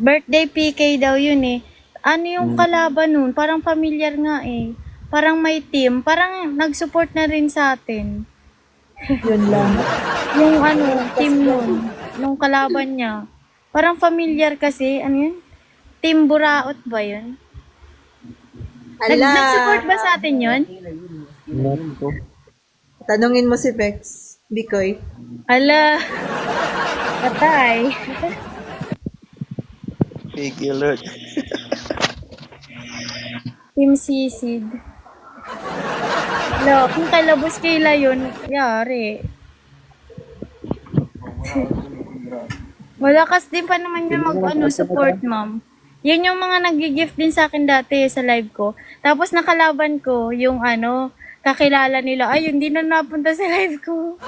Birthday PK daw yun eh. Yung kalaban nun? Parang familiar nga eh. Parang may team. Parang nag-support na rin sa atin. Yun lang. Yung team nun. Nung kalaban niya. Parang familiar kasi. Ano yun? Team Buraot ba yun? Nag-support ba sa atin yun? Tanungin mo si Bex. Bikoy. Ala. Patay. Piggy alert. Team Sisid. Kung kalabos kaila yun, yari. Malakas din pa naman yung support, ma'am. Yun yung mga nag-gift din sa akin dati sa live ko. Tapos nakalaban ko yung kakilala nila. Ay, hindi na napunta sa live ko.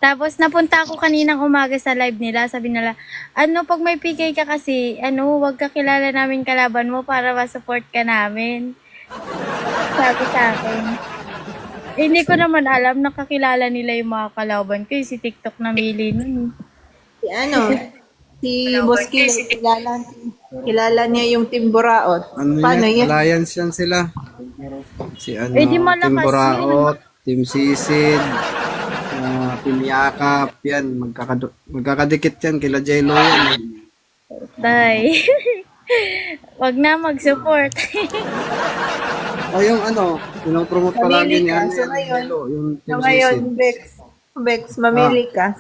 Tapos napunta ako kaninang umaga sa live nila. Sabi nila, pag may PK ka kasi, wag kakilala namin kalaban mo para ma-support ka namin. Sabi sa akin. Hindi ko naman alam, nakakilala nila yung mga kalaban ko. Si TikTok na mili nun. Si Boss kilala niya yung Team Buraot. Paano yan? Alliance yan sila. Si di Team malakas Buraot, Team Sisid, Team Yakap, yan. Magkakadikit yan, kila Jello yan. Tay. Wag na mag-support. Yung pinopromote palagi niyan. So ngayon, Yung Team ngayon, Sisid. Bex, mamili ka.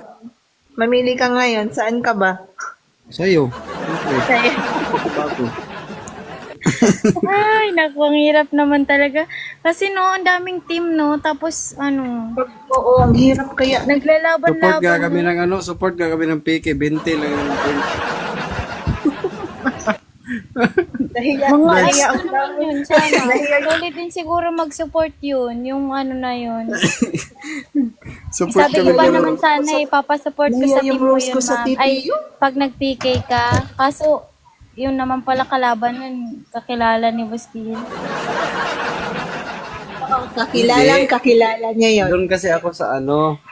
Mamili ka ngayon. Saan ka ba? Sa'yo. Tay. Ay, naku, ang hirap naman talaga. Kasi ang daming team, tapos, Oo, ang hirap kaya. naglalaban-laban. Support ka kami ng PK, 20 lang yung point. Mga yun, sana. Solid din siguro mag-support yun. Yung na yun. Support Sabi ko pa naman sana ipapasupport ko sa team mo yun, ma'am. Ay, pag nag-PK ka. Kaso, yun naman pala kalaban nun. Kakilala ni Boss Kiel. Kakilala niya yun. Doon kasi ako sa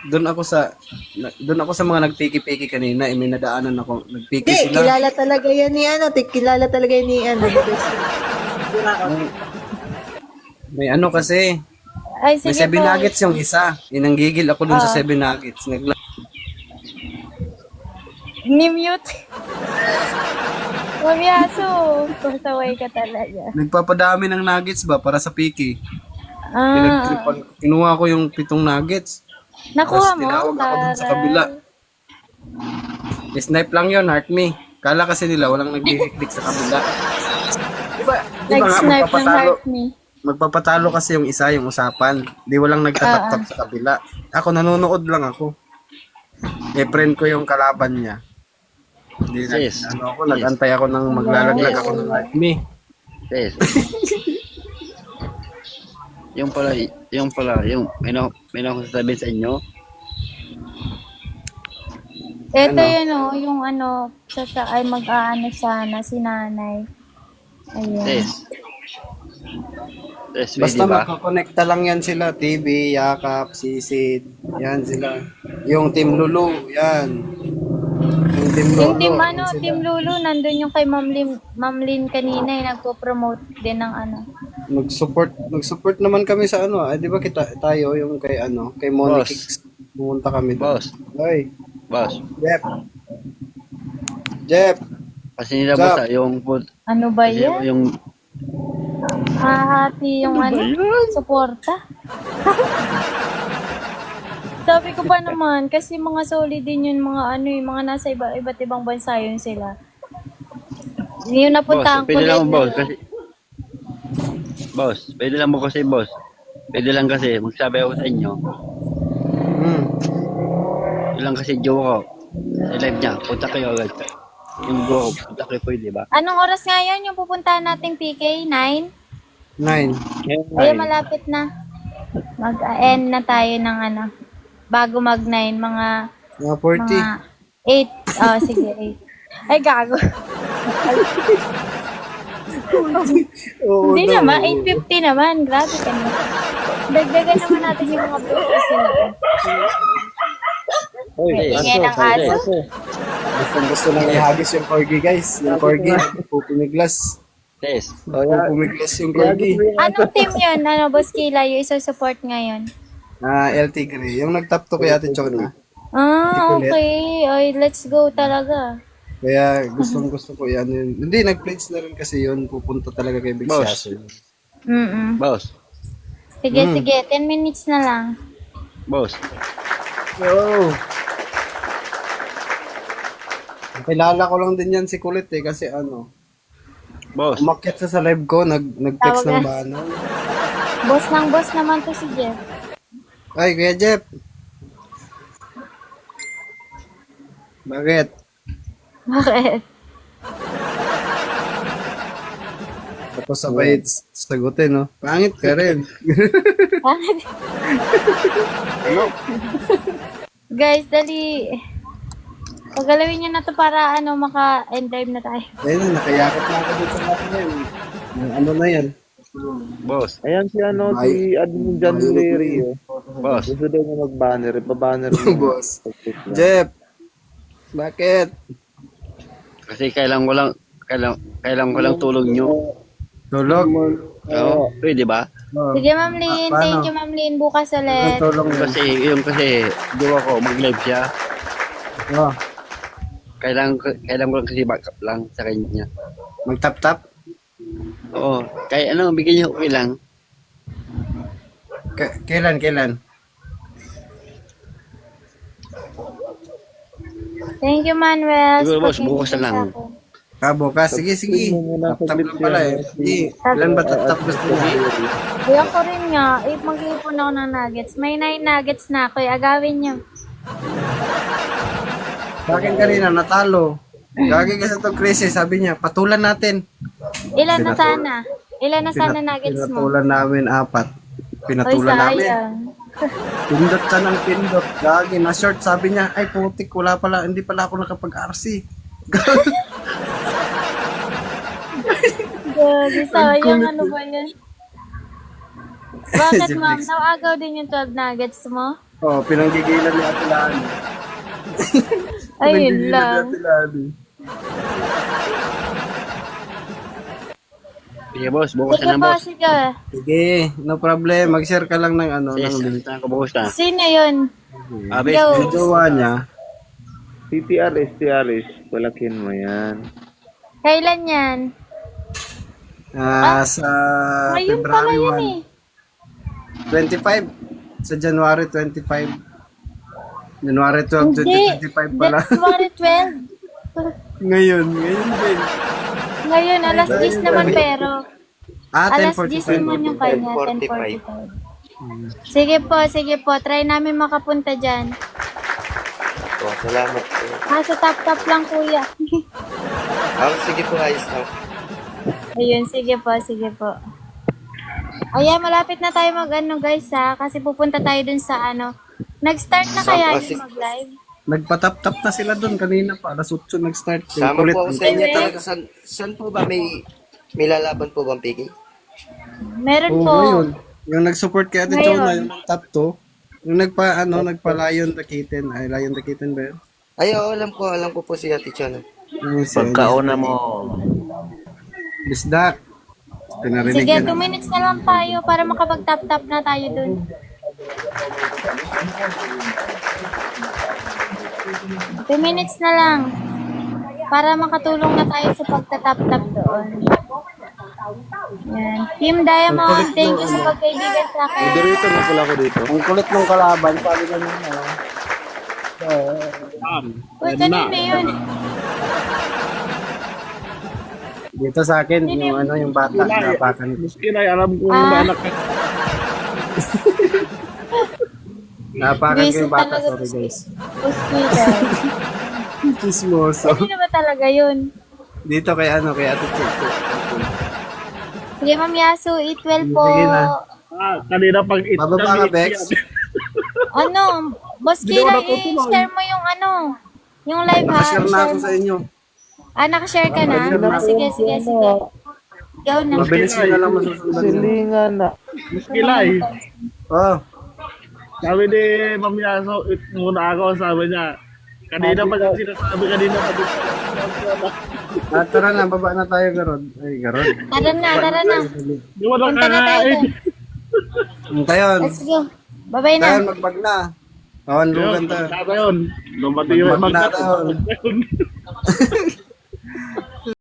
doon ako sa mga nagpiki-piki kanina, may nadaanan ako, nagpiki Hindi, sila. kilala talaga yan ni kilala talaga yan ni May kasi, Ay, may sige 7 po. nuggets yung isa. Inanggigil ako dun sa 7 nuggets. Ni-mute. Mamiyaso. Pasaway ka talaga. Nagpapadami ng nuggets ba para sa piki. Kinuha ko yung 7 nuggets. Nakuha Tapos mo? tinawag ako dun sa kabila. Snipe lang yun, heart me. Kala kasi nila walang nag-hikdik sa kabila. Diba nga, Nag-snipe ng heart me. magpapatalo kasi yung isa, yung usapan. Di walang nagtatap-tap sa kabila. Ako, nanonood lang ako. Friend ko yung kalaban niya. Nag-antay ako ng maglalaglag ako ng heart me. Yes. yung may akong sasabihin sa inyo. Ito yun yung ay mag-aano sana si nanay. Ayun. Yes, Basta diba? magkakonekta lang yan sila. TV, Yakap, Sisid. Yan sila. Yung Team Lulu, yan. Yung Team Yung Lolo. team Yan sila. Team Lulu, nandun yung kay Ma'am Lynn kanina, nagpo-promote din ng Nag-support naman kami sa ano, di ba tayo yung kay kay Moni Boss. Kicks. Pumunta kami doon. Boss. Hoy, Boss. Jeff. Kasi nila What's boss, yung food. Ano ba Kasi yan? yung Hahati yung suporta. Sabi ko pa naman, kasi mga solid din yun, mga mga nasa iba't ibang bansa yun sila. Yung boss, napuntahan ko pwede lang din boss kasi boss, pwede lang mo kasi boss. Pwede lang kasi magsabi ako sa inyo. Yun lang kasi joke ko. Sa live niya, punta kayo agad. Yung joke ko, punta kayo pwede ba? Anong oras nga yun yung pupuntahan nating PK? 9? 9. Ay, malapit na. Mag-end na tayo ng bago mag-9, mga Mga 40. 8. Oh, sige, 8. Ay, gago. Oo, Hindi daw. naman, 8:50 naman. Grabe ka naman. Dagdagan naman natin yung mga bukas nila. Ingay ng aso. Gusto nang ihagis yung corgi, guys. Yung corgi, pupumiglas. Yes. Pupumiglas yung corgi. Anong team yun? Boss Kila, yung isa-support ngayon? LT Gray. Yung nag-top to kay Ate Chona. Okay. Ay, let's go talaga. Kaya gusto ko yan. Hindi, nag-pledge na rin kasi yun. Pupunta talaga kay Big Boss. Shaso. Boss. Sige, 10 minutes na lang. Boss. Yo! Kilala ko lang din yan si Kulit kasi Boss. umakyat sa live ko, nag-text Tawag ng na. bano. Boss naman to si Jeff. Ay, Kuya Jeff. Bakit? Bakit? Tapos sabay sagutin, no? Pangit ka rin. Bakit? Guys, dali. Pagalawin nyo na to para maka-end live na tayo. Ayun, nakayakap na ako dito sa lahat na yun. Yung ano na yan. Boss. Ayan si Admin John Larry. Boss. Gusto daw niya mag-banner. Pa-banner mo. Boss. Jeff. Bakit? Kasi kailangan ko lang tulong nyo. Tulog. Oo. Pwede ba? Sige, Ma'am Lynn. Paano? Thank you, Ma'am Lynn. Bukas ulit. Tulong yun. Kasi jowa ko mag-live siya. Oh, Kailangan ko lang kasi backup lang sa kanya. mag-tap-tap. Oo. Kaya bigyan niyo okay lang. Kailan? Thank you, Manuel. Siguro, boss, bukas na lang. Bukas. Sige. Tap-tap lang pala eh. Sige. Ilan ba tap-tap gusto niya? Kuya ko rin nga. Mag-iipon ako ng nuggets. May 9 nuggets na ako. Agawin nyo. Sa akin kanina, natalo. Gagi kasi itong Chris, sabi niya, patulan natin. Ilan na sana? Ilan na sana nuggets mo? Pinatulan namin 4. Oy, Pinatulan namin. sayang. Pindot siya ng pindot. Gagi, na-short. Sabi niya, ay putik, hindi pala ako nakapag-RC. Gagi, sayang. Ano ba yan? Bakit, ma'am? Nawagaw din yung 12 nuggets mo? Oh, pinanggigilan ni Ate Lani. Ayun lang. Sige boss, bukas Sige na lang po, boss. sige. Sige, no problem. Mag-share ka lang ng Yes, ng link. saan ko bukas na? Sino yun? Abis. Yo. Yung jowa niya, TRS. Palakin mo yan. Kailan yan? sa Ngayon pala February yun 25. Sa January 25. January 12, Hindi. 2025 pala. January 12. Ngayon din. Ngayon, alas 10 naman pero. Alas 10 10:45. naman yung kanya, 10:45. Sige po. Try namin makapunta dyan. Salamat po. Sa top lang, kuya. Sige po, ayos na. Ayun, sige po. Ayan, malapit na tayo guys ha. Kasi pupunta tayo dun sa Nag-start na kaya yung mag-live? Nagpatap-tap na sila doon kanina pa. Alas 8 nag-start. Yung Sama kulit. po ako sa inyo talaga. Saan po ba may lalaban po bang Piggy? Meron Oo, po. ngayon. Yung nag-support kay Ate Ngayon. Jonah, yung top 2. Yung nagpa-Lion the Kitten. Ay, Lion the Kitten ba yun? Ay, oo, alam ko po si Ate Chona. Pagkauna mo. Bisdak. Pinarinig Sige, ka 2 na. minutes na lang tayo para makapag-tap-tap na tayo dun. Two minutes na lang. Para makatulong na tayo sa pagtatap-tap doon. Yan. Team Diamond, thank you sa pagkaibigan sa akin. Moderator na pala ako dito. Ang kulit ng kalaban, sabi ka nung Uy, kanina yun. dito sa akin, yung bata, napakan ko. Ah, Napakan ko Visit yung bata, talaga sorry to guys. hospital. Chismoso. Kanina ba talaga yun? Dito kay Ate Chico. Sige, Ma'am Yasu, 812 po. Sige na. Kanina pag Bababa ka, Bex. Ano, Boss Kira, i-share mo yung yung live ha. Nakashare na ako sa inyo. Nakashare ka na? Sige. Ikaw na. Mabilis nyo na lang masusundan yun. Silingan na. Kilay. Oh, Sabi ni Ma'am Yaso, muna ako, sabi niya. Kanina pag ang sinasabi kanina tara na, baba na tayo, Garod. Ay, Garod. Tara na. Di mo na Punta na tayo kakain. dun. Tayon. Let's go. Bye-bye Tayon, na. magbag na. Awan, lugan tayo. Tata yun. Lumati yung Magbag na magkat. tayo.